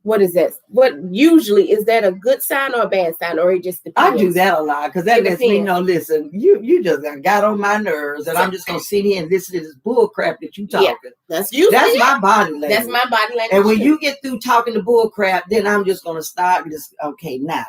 what is that? What usually is that a good sign or a bad sign, or it just depends? I do that a lot because that lets me know, listen, you just got on my nerves, and I'm just gonna sit here and listen to this bull crap that you talking. Yeah, that's my body language. That's my body language. And when you get through talking the bull crap, then I'm just gonna stop. Okay, now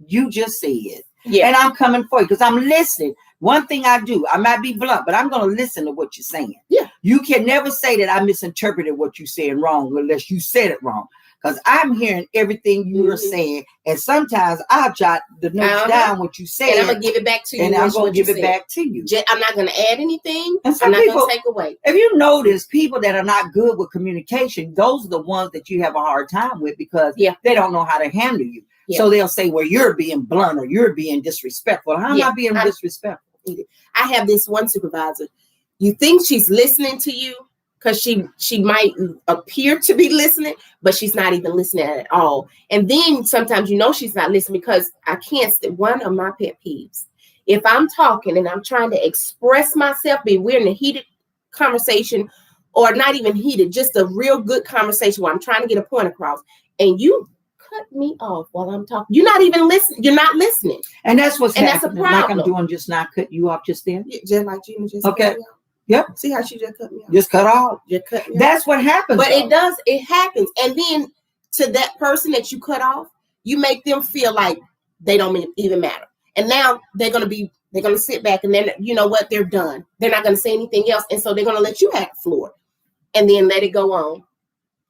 you just say it. Yeah. And I'm coming for you because I'm listening. One thing I do, I might be blunt, but I'm going to listen to what you're saying. Yeah. You can never say that I misinterpreted what you're saying wrong unless you said it wrong. Because I'm hearing everything you are saying. And sometimes I'll jot the notes down what you say. And I'm going to give it back to you. And I'm going to give it back to you. I'm not going to add anything. And I'm not going to take away. If you notice, people that are not good with communication, those are the ones that you have a hard time with because they don't know how to handle you. Yeah. So they'll say, well, you're being blunt or you're being disrespectful. How am I being disrespectful? I have this one supervisor. You think she's listening to you because she might appear to be listening, but she's not even listening at all. And then sometimes she's not listening because I can't. One of my pet peeves, if I'm talking and I'm trying to express myself, we're in a heated conversation or not even heated, just a real good conversation where I'm trying to get a point across, and you cut me off while I'm talking. You're not even listening. You're not listening. And that's what's happening. That's a problem. Like I'm doing just not cut you off just then. Yeah, just like you just okay. Yep. See how she just cut me off? Just cut off. Just cut me That's off. What happens. But it happens. And then to that person that you cut off, you make them feel like they don't even matter. And now they're gonna sit back and then you know what? They're done. They're not gonna say anything else. And so they're gonna let you have the floor and then let it go on.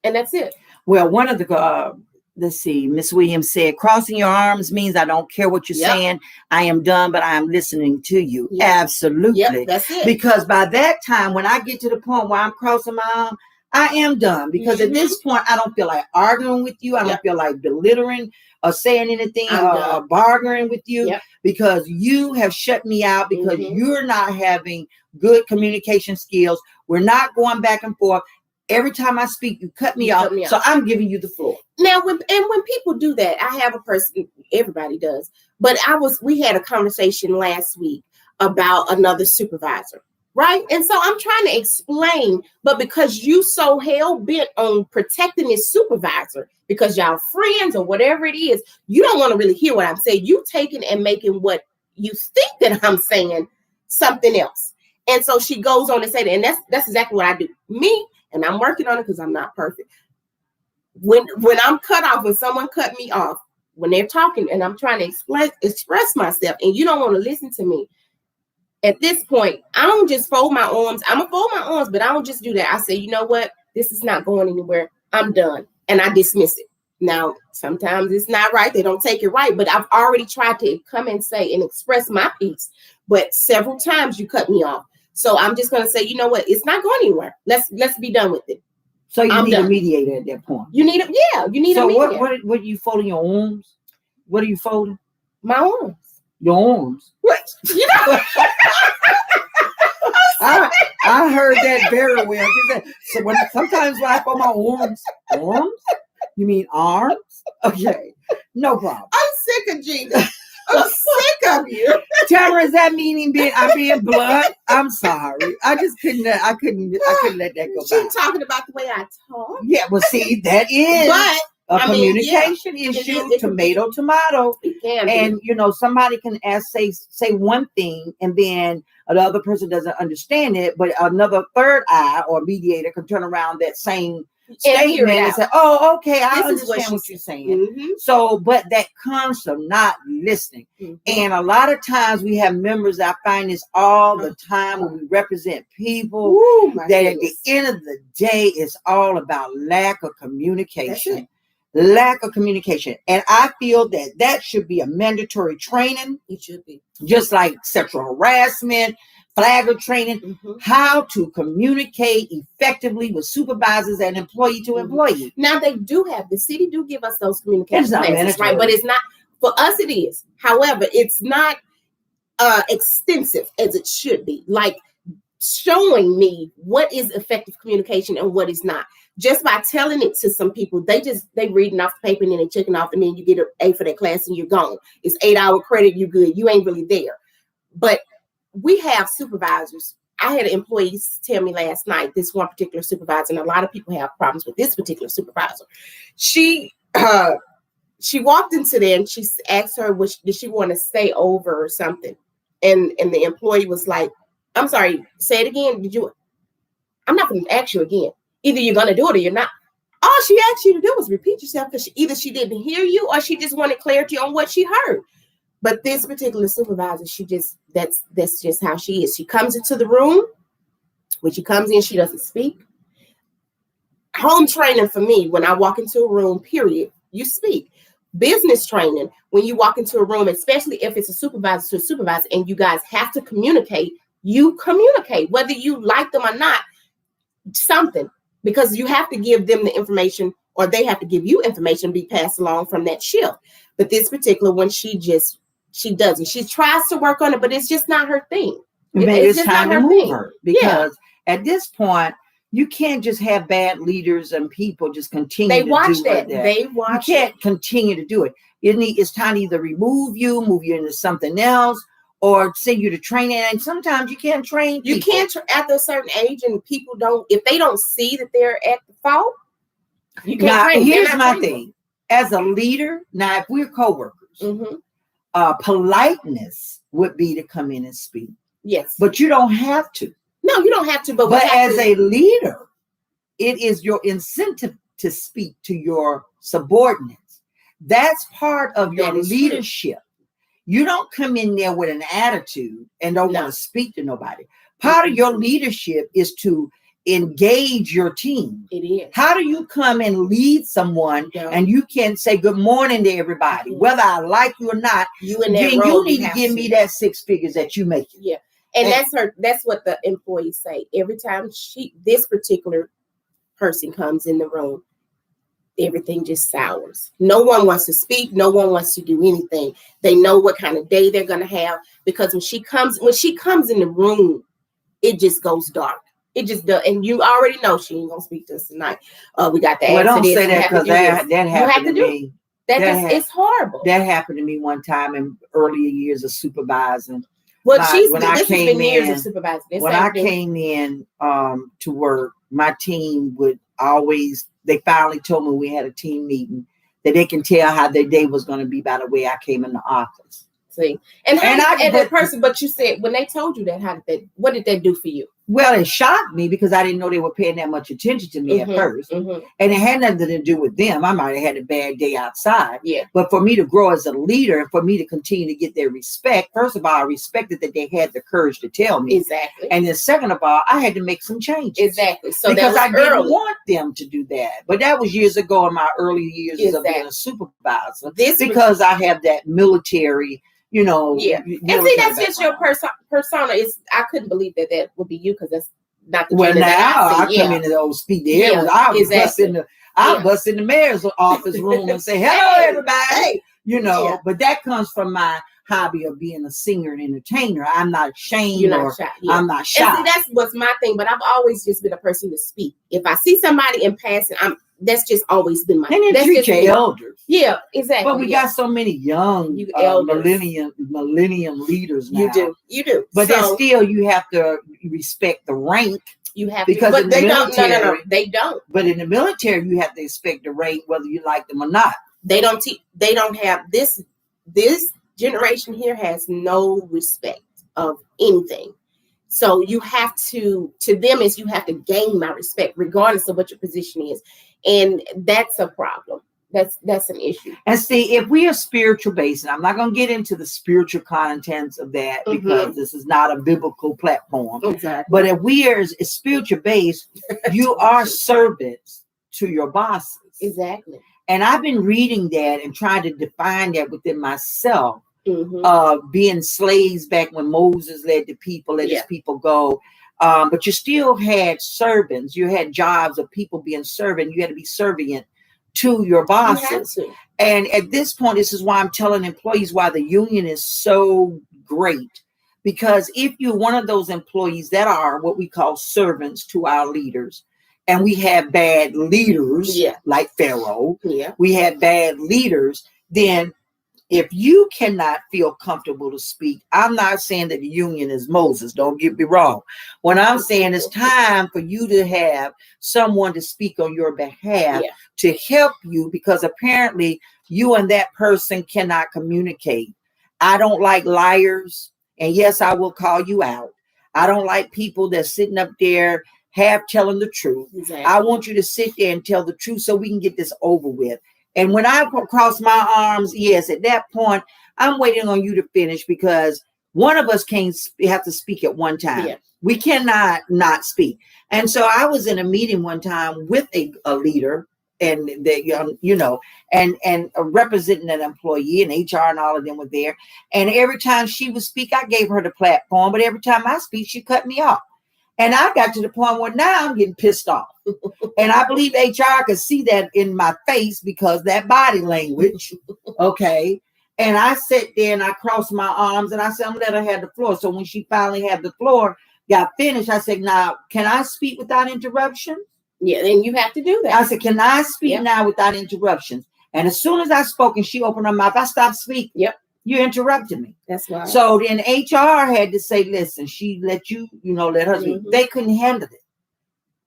And that's it. Well, one of the let's see, Miss Williams said, crossing your arms means I don't care what you're saying. I am done, but I am listening to you. Yep. Absolutely. Yep, that's it. Because by that time, when I get to the point where I'm crossing my arm, I am done. Because at this point, I don't feel like arguing with you. I don't feel like belittling or saying anything or bargaining with you because you have shut me out because you're not having good communication skills. We're not going back and forth. Every time I speak, you cut me off. So I'm giving you the floor. Now, when people do that, I have a person, everybody does, but we had a conversation last week about another supervisor, right? And so I'm trying to explain, but because you so hell bent on protecting this supervisor, because y'all friends or whatever it is, you don't want to really hear what I'm saying. You taking and making what you think that I'm saying something else. And so she goes on to say that, and that's exactly what I do. Me, and I'm working on it because I'm not perfect. When I'm cut off, when someone cut me off, when they're talking and I'm trying to express myself and you don't want to listen to me, at this point, I don't just fold my arms. I'm going to fold my arms, but I don't just do that. I say, you know what? This is not going anywhere. I'm done. And I dismiss it. Now, sometimes it's not right. They don't take it right, but I've already tried to come and say and express my piece. But several times you cut me off. So I'm just going to say, you know what? It's not going anywhere. Let's be done with it. So you need a mediator at that point. You need a mediator. So what are you folding your arms? What are you folding? My arms. Your arms. What? You know. I heard that very well. So sometimes when I fold my arms, you mean arms? Okay, no problem. I'm sick of Jesus. I'm sick of you. Tamara, is that meaning I'm being blunt? I'm sorry. I just couldn't let that go by. She's talking about the way I talk. Yeah, well, see, that is a communication issue. Tomato. It can and be. Somebody can say one thing and then another person doesn't understand it, but another third eye or mediator can turn around that same statement and say, oh, okay, I understand what you're saying. Mm-hmm. So, but that comes from not listening. Mm-hmm. And a lot of times we have members, I find this all the time when we represent people, that at the end of the day, it's all about lack of communication. Lack of communication. And I feel that should be a mandatory training. It should be. Just like sexual harassment, flagger training, how to communicate effectively with supervisors and employee to employee. Now the city do give us those communication classes, right? But it's not, for us it is. However, it's not extensive as it should be. Like showing me what is effective communication and what is not. Just by telling it to some people, they reading off the paper and then they checking off, and then you get an A for that class and you're gone. It's 8-hour credit, you're good. You ain't really there. But we have supervisors. I had employees tell me last night, this one particular supervisor, and a lot of people have problems with this particular supervisor. She walked into there and she asked her, did she want to stay over or something? And the employee was like, I'm sorry, say it again. I'm not going to ask you again. Either you're going to do it or you're not. All she asked you to do was repeat yourself, because either she didn't hear you or she just wanted clarity on what she heard. But this particular supervisor, that's just how she is. She comes into the room. When she comes in, she doesn't speak. Home training for me, when I walk into a room, period, you speak. Business training, when you walk into a room, especially if it's a supervisor to a supervisor and you guys have to communicate, you communicate, whether you like them or not, something, because you have to give them the information, or they have to give you information, be passed along from that shift. But this particular one, she doesn't. She tries to work on it, but it's just not her thing. It's time to move her, because at this point, you can't just have bad leaders and people just continue to do that. They watch. You can't continue to do it. It's time to either move you into something else, or send you to training. And sometimes you can't train people. You can't after a certain age, and people don't, if they don't see that they're at the fault, you can't now, train. Here's my thing. As a leader, now if we're co-workers, politeness would be to come in and speak. Yes. But you don't have to. No, you don't have to. But as a leader, it is your incentive to speak to your subordinates. That's part of your leadership. You don't come in there with an attitude and don't want to speak to nobody. Part of your leadership is to engage your team. It is. How do you come and lead someone and you can say good morning to everybody, whether I like you or not? You need to give me that 6 figures that you make. Yeah. And that's what the employees say. Every time this particular person comes in the room, everything just sours. No one wants to speak. No one wants to do anything. They know what kind of day they're going to have, because when she comes in the room, it just goes dark. It just does. And you already know she ain't going to speak to us tonight. We got the Well, don't say that, because that happened to me. It's horrible. That happened to me one time in earlier years of supervising. Well, this has been years of supervising. When I came in to work, my team would always, they finally told me we had a team meeting that they can tell how their day was going to be by the way I came in the office. See, that person, but you said when they told you that, what did that do for you? Well, it shocked me because I didn't know they were paying that much attention to me at first. And it had nothing to do with them. I might have had a bad day outside. Yeah. But for me to grow as a leader and for me to continue to get their respect, first of all, I respected that they had the courage to tell me. Exactly. And then second of all, I had to make some changes. Exactly. So because I didn't want them to do that. But that was years ago in my early years of being a supervisor. Because I have that military, Yeah. And see, that's just your persona. I couldn't believe that would be you, because that's not the well, now that I come into those speed there. I bust in the mayor's office room and say, hello, everybody. But that comes from my hobby of being a singer and entertainer. I'm not ashamed. You're not shy. Yeah. I'm not shy. And see, that's what's my thing. But I've always just been a person to speak. If I see somebody in passing, that's just always been my. And then treat your elders. Yeah, exactly. But we got so many young millennium leaders now. You do. But then still, you have to respect the rank. You have because to, but they don't. No, they don't. But in the military, you have to respect the rank, whether you like them or not. They don't. They don't have this. This generation here has no respect of anything. So you have to them is you have to gain my respect regardless of what your position is. And that's a problem. That's an issue. And see, if we are spiritual based, and I'm not going to get into the spiritual contents of that because this is not a biblical platform. Exactly. But if we are spiritual based, you are servants to your bosses. Exactly. And I've been reading that and trying to define that within myself. Being slaves back when Moses led the people, let his people go. But you still had servants. You had jobs of people being servant. You had to be servient to your bosses. And at this point, this is why I'm telling employees why the union is so great. Because if you're one of those employees that are what we call servants to our leaders, and we have bad leaders, like Pharaoh, we have bad leaders, then if you cannot feel comfortable to speak, I'm not saying that the union is Moses. Don't get me wrong. What I'm saying is time for you to have someone to speak on your behalf to help you, because apparently you and that person cannot communicate. I don't like liars. And yes, I will call you out. I don't like people that's sitting up there half telling the truth. Exactly. I want you to sit there and tell the truth so we can get this over with. And when I cross my arms, yes, at that point, I'm waiting on you to finish, because one of us can't have to speak at one time. Yeah. We cannot not speak. And so I was in a meeting one time with a leader, and and representing an employee, and HR and all of them were there. And every time she would speak, I gave her the platform. But every time I speak, she cut me off. And I got to the point where now I'm getting pissed off. And I believe HR could see that in my face, because that body language, okay. And I sat there and I crossed my arms and I said, I'm gonna let her have the floor. So when she finally had the floor, got finished, I said, now, can I speak without interruption? Yeah, then you have to do that. I said, can I speak now without interruptions? And as soon as I spoke and she opened her mouth, I stopped speaking. Yep. You interrupted me. That's right. So then HR had to say, listen, she let you, let her speak. They couldn't handle it.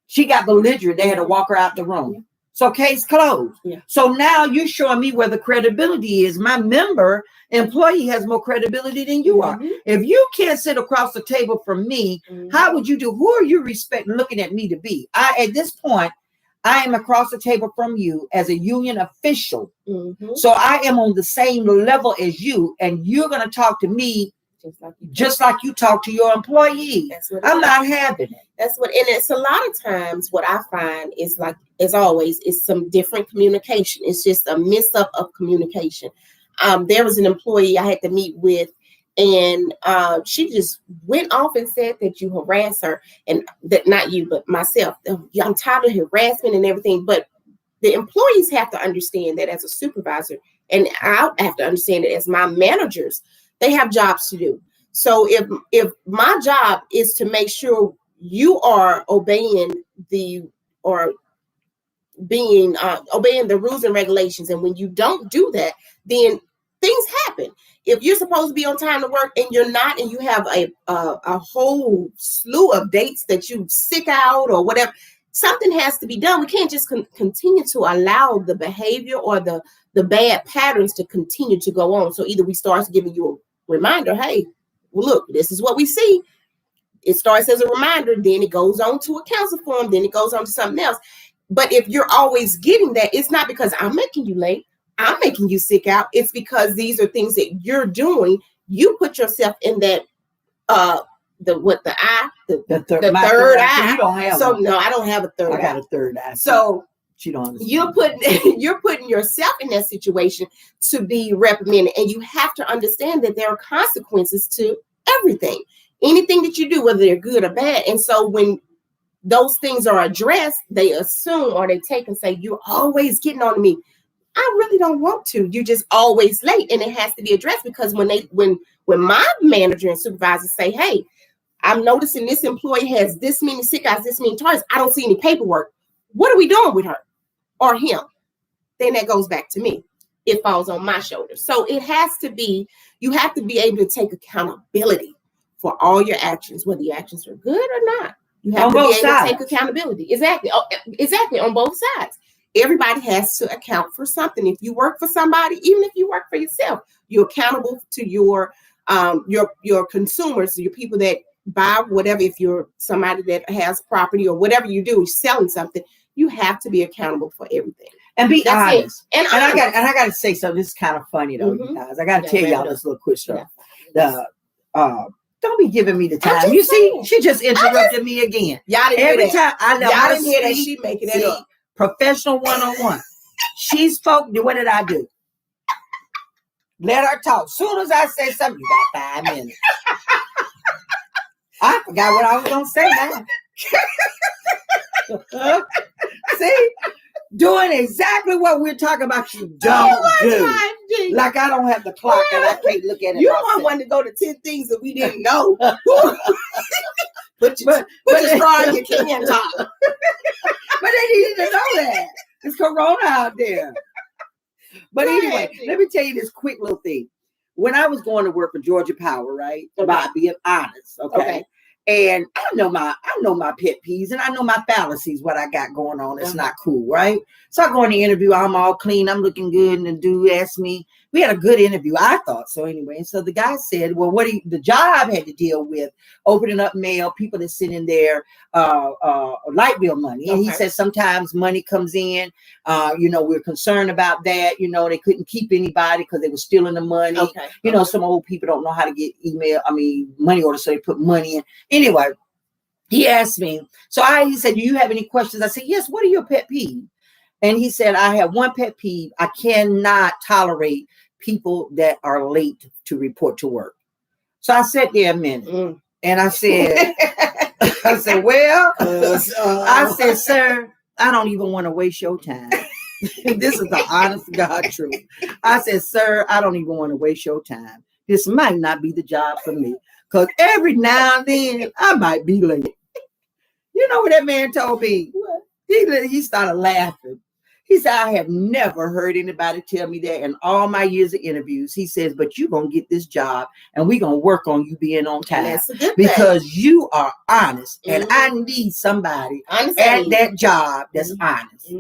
She got belligerent. They had to walk her out the room. Yeah. So case closed. Yeah. So now you're showing me where the credibility is. My member employee has more credibility than you are. If you can't sit across the table from me, how would you do? Who are you looking at me to be? At this point, I am across the table from you as a union official. So I am on the same level as you, and you're going to talk to me just like you talk to your employee. I'm not having it. And it's a lot of times what I find is, like, as always, is some different communication. It's just a mix up of communication. There was an employee I had to meet with, and she just went off and said that you harass her, and that not you, but myself. I'm tired of harassment and everything. But the employees have to understand that as a supervisor, and I have to understand it as my managers, they have jobs to do. So if my job is to make sure you are obeying the rules and regulations, and when you don't do that, then things happen. If you're supposed to be on time to work and you're not, and you have a whole slew of dates that you sick out or whatever, something has to be done. We can't just continue to allow the behavior or the bad patterns to continue to go on. So either we start giving you a reminder, hey, well, look, this is what we see. It starts as a reminder, then it goes on to a council form, then it goes on to something else. But if you're always getting that, it's not because I'm making you late, I'm making you sick out. It's because these are things that you're doing. You put yourself in that the third eye. You don't have so one. No, I don't have a third eye. I got a third eye. So she don't understand. You're putting yourself in that situation to be reprimanded, and you have to understand that there are consequences to everything. Anything that you do, whether they're good or bad. And so when those things are addressed, they assume or they take and say, you're always getting on me. I really don't want to. You're just always late, and it has to be addressed, because when my manager and supervisors say, hey, I'm noticing this employee has this many sick eyes, this many targets, I don't see any paperwork. What are we doing with her or him? Then that goes back to me. It falls on my shoulders. So you have to be able to take accountability for all your actions, whether your actions are good or not. You have to be able to take accountability. Exactly. Exactly. On both sides. Everybody has to account for something. If you work for somebody, even if you work for yourself, you're accountable to your consumers, your people that buy whatever. If you're somebody that has property or whatever you do, selling something, you have to be accountable for everything. And be honest. And I got to say something. This is kind of funny though, you guys. I got to tell y'all this little quick stuff. Don't be giving me the time. You see, she just interrupted me again. Y'all didn't Every hear that. time I know y'all didn't hear that. She making it up. Professional one-on-one. She spoke. What did I do? Let her talk. Soon as I say something, you got 5 minutes. I forgot what I was gonna say now. See, doing exactly what we're talking about. You don't do. Like I don't have the clock and I can't look at it. You don't want to go to 10 things that we didn't know. Put your straw in your can top. But they needed to know that. It's Corona out there. But anyway, let me tell you this quick little thing. When I was going to work for Georgia Power, right? About being honest, okay? And I know my pet peeves and I know my fallacies, what I got going on. It's not cool, right? So I go in the interview, I'm all clean, I'm looking good, and the dude asked me, we had a good interview, I thought so anyway. And so the guy said, well, the job had to deal with opening up mail, people that send in their light bill money. And he said sometimes money comes in, we're concerned about that. They couldn't keep anybody because they were stealing the money. Some old people don't know how to get money orders, so they put money in. Anyway, he asked me, he said, do you have any questions? I said, yes, what are your pet peeves? And he said, I have one pet peeve. I cannot tolerate people that are late to report to work. So I sat there a minute and I said, well, I said, sir, I don't even want to waste your time. This is the honest to God truth. I said, sir, I don't even want to waste your time. This might not be the job for me. Because every now and then, I might be late. You know what that man told me? He started laughing. He said, I have never heard anybody tell me that in all my years of interviews. He says, but you're going to get this job, and we're going to work on you being on time. Because you are honest. And I need somebody at that job that's honest.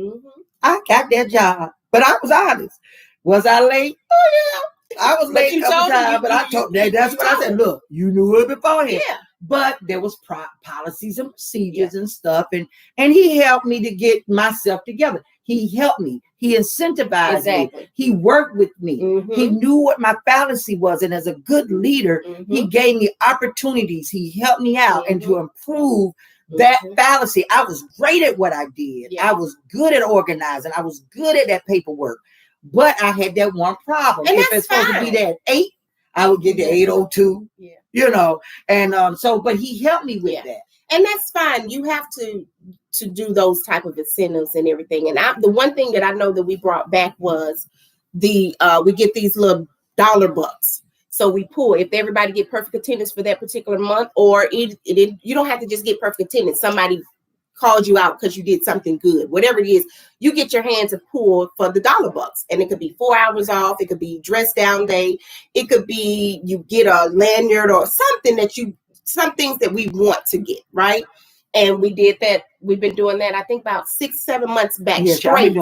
I got that job, but I was honest. Was I late? Oh, yeah. I was late a couple times, but I told that's what I said. Look, you knew it beforehand. Yeah. But there was policies and procedures and stuff. And he helped me to get myself together. He helped me. He incentivized me. He worked with me. He knew what my fallacy was. And as a good leader, he gave me opportunities. He helped me out and to improve that fallacy. I was great at what I did. Yeah. I was good at organizing. I was good at that paperwork. But I had that one problem. And if it's supposed to be there at 8, I would get to 8:02. Yeah. But he helped me with that. And that's fine. You have to do those type of incentives and everything. And the one thing that I know that we brought back was we get these little dollar bucks. So we pull, if everybody get perfect attendance for that particular month, or you don't have to just get perfect attendance. Somebody called you out because you did something good, whatever it is, you get your hands a pull for the dollar bucks. And it could be 4 hours off. It could be dress down day. It could be you get a lanyard or something some things that we want to get, right? And we did that. We've been doing that, I think about 6-7 months back straight.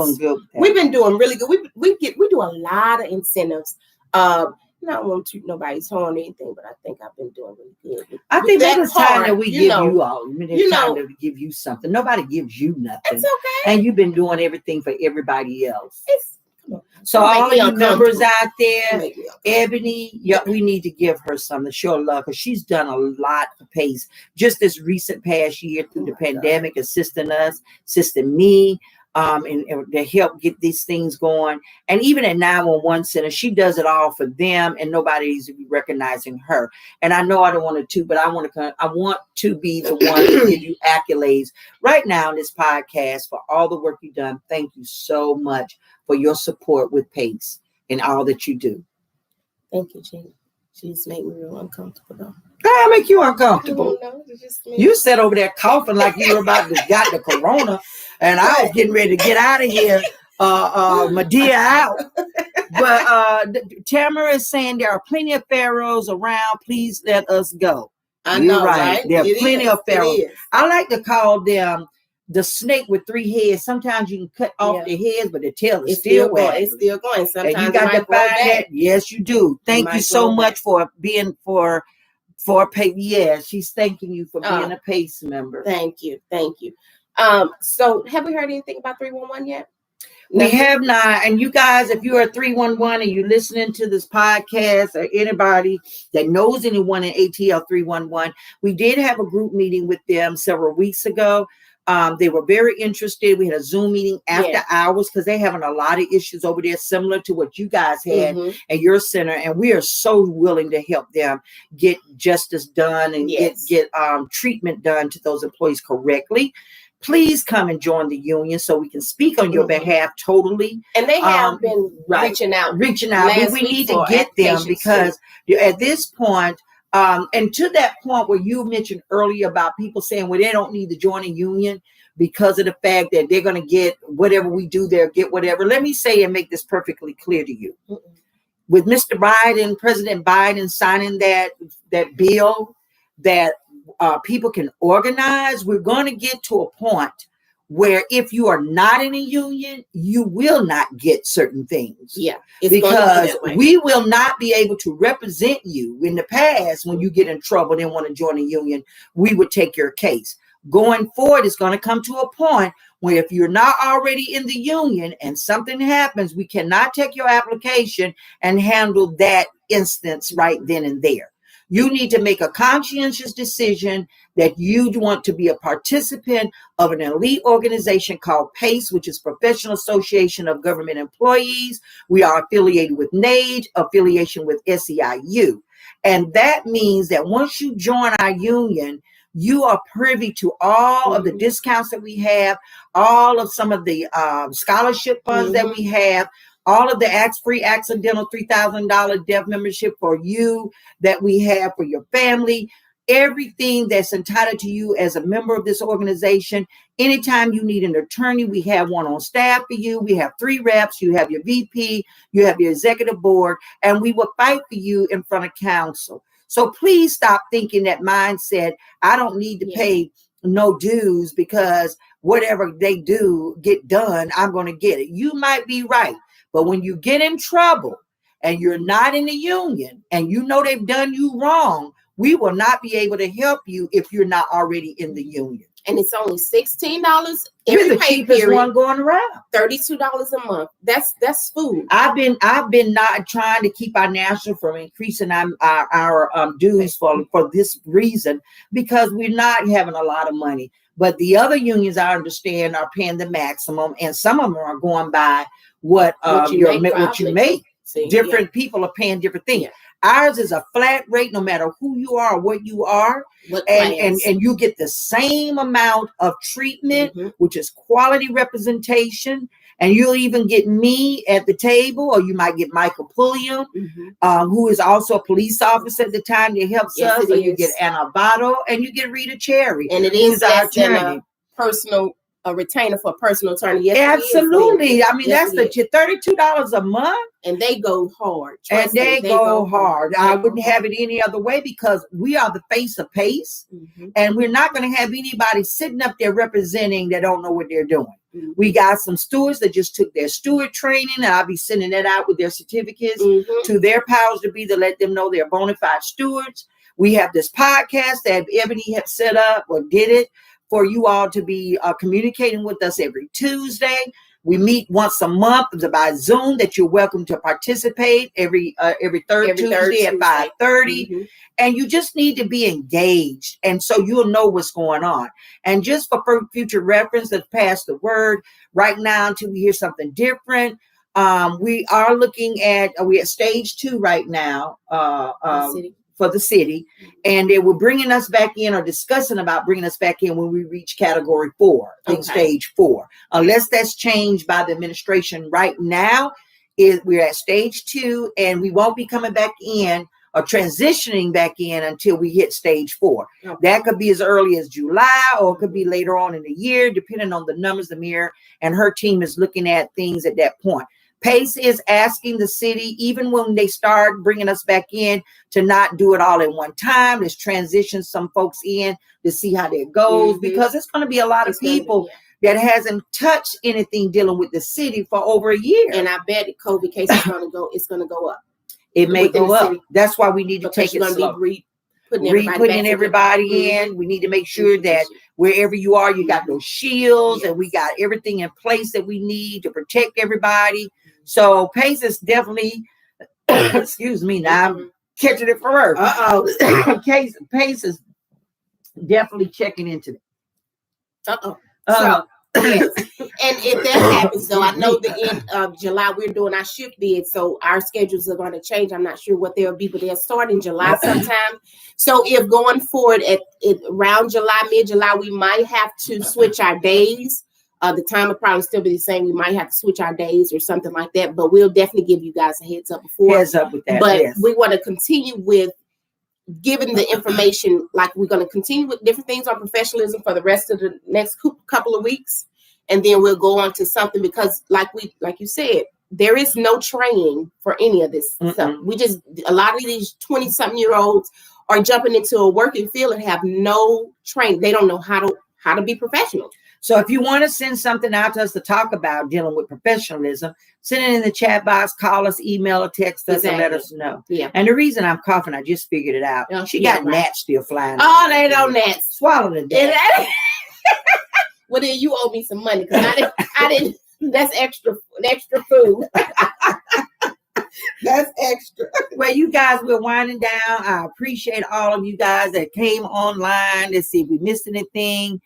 We've been doing really good. We do a lot of incentives. Not want to toot nobody's horn or anything, but I think I've been doing really good. I think that's the time that we give you all. It's time that we give you something. Nobody gives you nothing. It's okay. And you've been doing everything for everybody else. So all of you members out there, Ebony, we need to give her some to show love because she's done a lot for PACE. Just this recent past year through the pandemic, assisting us, assisting me. And to help get these things going. And even at 911 Center, she does it all for them and nobody's recognizing her. And I know I don't want to, but I want to be the one to give you accolades right now in this podcast for all the work you've done. Thank you so much for your support with PACE and all that you do. Thank you, Jean. She just made me real uncomfortable though. I make you uncomfortable. You sat over there coughing like you were about to got the corona, and I was getting ready to get out of here, Medea out. But Tamara is saying there are plenty of pharaohs around. Please let us go. I know, right? There are plenty of pharaohs. I like to call them the snake with 3 heads. Sometimes you can cut off the heads, but the tail is still going. It's still going. Sometimes and you got to find that. Yes, you do. Thank you so much for being for PACE. Yeah, she's thanking you for being a PACE member. Thank you. So have we heard anything about 311 yet? We have not. And you guys, if you are 311 and you're listening to this podcast, or anybody that knows anyone in ATL 311, we did have a group meeting with them several weeks ago. They were very interested. We had a Zoom meeting after hours because they're having a lot of issues over there, similar to what you guys had at your center. And we are so willing to help them get justice done and get treatment done to those employees correctly. please come and join the union so we can speak on your behalf totally. And they have been reaching out. We need to get them because at this point, and to that point where you mentioned earlier about people saying, well, they don't need to join a union because of the fact that they're going to get whatever we do there, get whatever. Let me say and make this perfectly clear to you. With Mr. Biden, President Biden signing that bill that people can organize, we're going to get to a point where if you are not in a union, you will not get certain things. Yeah. Because we will not be able to represent you. In the past, when you get in trouble and want to join a union, we would take your case. Going forward, it's going to come to a point where if you're not already in the union and something happens, we cannot take your application and handle that instance right then and there. You need to make a conscientious decision that you want to be a participant of an elite organization called PACE, which is Professional Association of Government Employees. We are affiliated with NAGE, affiliation with SEIU. And that means that once you join our union, you are privy to all of the discounts that we have, all of some of the scholarship funds that we have, all of the free accidental $3,000 deaf membership for you that we have for your family, everything that's entitled to you as a member of this organization. Anytime you need an attorney, we have one on staff for you. We have 3 reps. You have your VP, you have your executive board, and we will fight for you in front of council. So please stop thinking that mindset, I don't need to pay no dues because whatever they do get done, I'm going to get it. You might be right. But when you get in trouble and you're not in the union and you know they've done you wrong, we will not be able to help you if you're not already in the union. And it's only $16 You're every the pay cheapest period. one going around. $32 a month. That's food. I've been not trying to keep our national from increasing our dues for this reason, because we're not having a lot of money. But the other unions, I understand, are paying the maximum, and some of them are going by what you make. See, different people are paying different things. Ours is a flat rate, no matter who you are or what you are, and you get the same amount of treatment, which is quality representation. And you'll even get me at the table, or you might get Michael Pulliam, who is also a police officer at the time that helps us. Or you get Anna Votto, and you get Rita Cherry. And it is our attorney. A retainer for a personal attorney. Yes, absolutely. I mean, that's the $32 a month. And they go hard. And they go hard. I wouldn't have it any other way, because we are the face of PACE. And we're not going to have anybody sitting up there representing that don't know what they're doing. We got some stewards that just took their steward training, and I'll be sending that out with their certificates to their powers to be, to let them know they're bona fide stewards. We have this podcast that Ebony had set up or did it for you all to be communicating with us every Tuesday. We meet once a month by Zoom, that you're welcome to participate every third Tuesday at 5:30. And you just need to be engaged. And so you'll know what's going on. And just for future reference, let's pass the word right now until we hear something different. We are looking at, we're at stage 2 right now. For the city, and they were bringing us back in, or discussing about bringing us back in when we reach category 4, stage 4, unless that's changed by the administration. Right now we're at stage 2, and we won't be coming back in or transitioning back in until we hit stage 4. That could be as early as July, or it could be later on in the year, depending on the numbers the mayor and her team is looking at things at that point. PACE is asking the city, even when they start bringing us back in, to not do it all at one time. Let's transition some folks in to see how that goes, because it's going to be a lot of people that hasn't touched anything dealing with the city for over a year. And I bet the COVID case is going to go up. It may go up. That's why we need to take it slow. Putting everybody in. We need to make sure that wherever you are, you got those shields, and we got everything in place that we need to protect everybody. So PACE is definitely, excuse me, now I'm catching it for her. PACE is definitely checking into that. So Yes. And if that happens, though, I know the end of July we're doing our shift bid, so our schedules are going to change. I'm not sure what they'll be, but they'll start in July sometime. So if going forward at around July, mid-July, we might have to switch our days. The time will probably still be the same. We might have to switch our days or something like that, but we'll definitely give you guys a heads up before. Heads up with that. But yes. we want to continue with giving the information, like we're going to continue with different things on professionalism for the rest of the next couple of weeks. And then we'll go on to something because like you said, there is no training for any of this stuff. We just, a lot of these 20-something-year-olds are jumping into a working field and have no training. They don't know how to be professional. So if you want to send something out to us to talk about dealing with professionalism, send it in the chat box, call us, email or text us, and let us know. Yeah. And the reason I'm coughing, I just figured it out. She got gnats still flying. Oh, they don't gnats. Swallow the gnat. Well, then you owe me some money because I didn't. That's extra food. That's extra. Well, you guys, we're winding down. I appreciate all of you guys that came online. Let's see if we missed anything.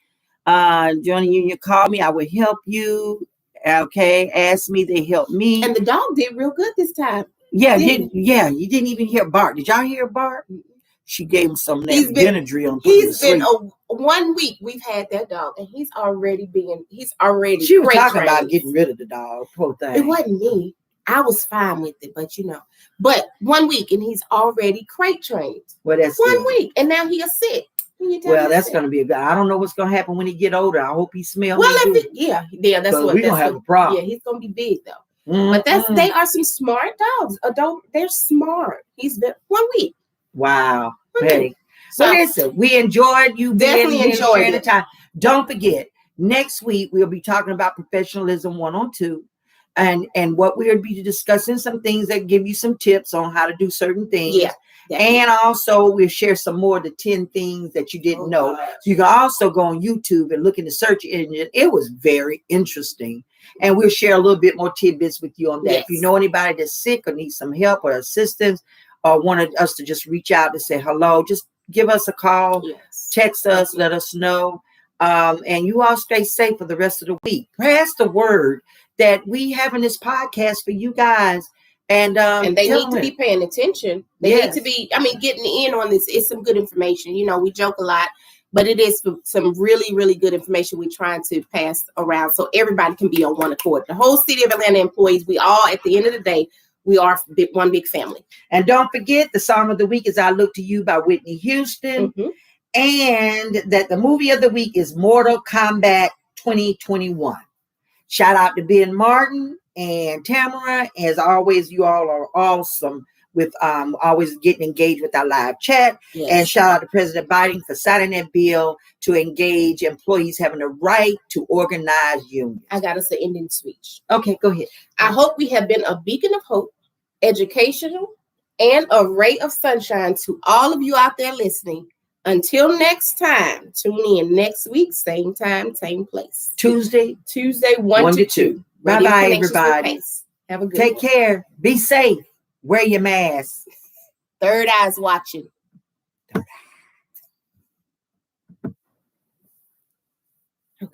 Johnny Union called me. I will help you. Okay, ask me. They help me. And the dog did real good this time. Yeah, you didn't even hear bark. Did y'all hear bark? She gave him some Benadryl. He's been 1 week. We've had that dog, and he's already. She was talking about getting rid of the dog. Poor thing. It wasn't me. I was fine with it, but 1 week, and he's already crate trained. Well, that's 1 week, and now he is sick. Well, that's going to be a good. I don't know what's going to happen when he get older. I hope he smells. Well, that's what we're going to have a problem. Yeah, he's going to be big though. But they are some smart dogs. They're smart. He's been 1 week. Wow. Hey. So listen, we enjoyed you being here sharing the time. Don't forget, next week we'll be talking about professionalism 102. And what we'll be discussing some things that give you some tips on how to do certain things. Yeah. Definitely. And also we'll share some more of the 10 things that you didn't know. So you can also go on YouTube and look in the search engine. It was very interesting. And we'll share a little bit more tidbits with you on that. Yes. If you know anybody that's sick or needs some help or assistance or wanted us to just reach out and say hello, just give us a call, text us, let us know. And you all stay safe for the rest of the week. Pass the word that we having this podcast for you guys. And they need to be paying attention. They need to be, getting in on this. It's some good information. We joke a lot, but it is some really, really good information we're trying to pass around so everybody can be on one accord. The whole city of Atlanta employees, we all, at the end of the day, we are one big family. And don't forget, the song of the week is I Look to You by Whitney Houston. And that the movie of the week is Mortal Kombat 2021. Shout out to Ben Martin and Tamara. As always, you all are awesome with always getting engaged with our live chat. Yes. And shout out to President Biden for signing that bill to engage employees having the right to organize unions. I got us an ending speech. Okay, go ahead. I hope we have been a beacon of hope, educational, and a ray of sunshine to all of you out there listening. Until next time, tune in next week, same time, same place. Tuesday 1 to 2. Bye-bye, everybody. Have a good one. Take care. Be safe. Wear your mask. Third Eye's watching.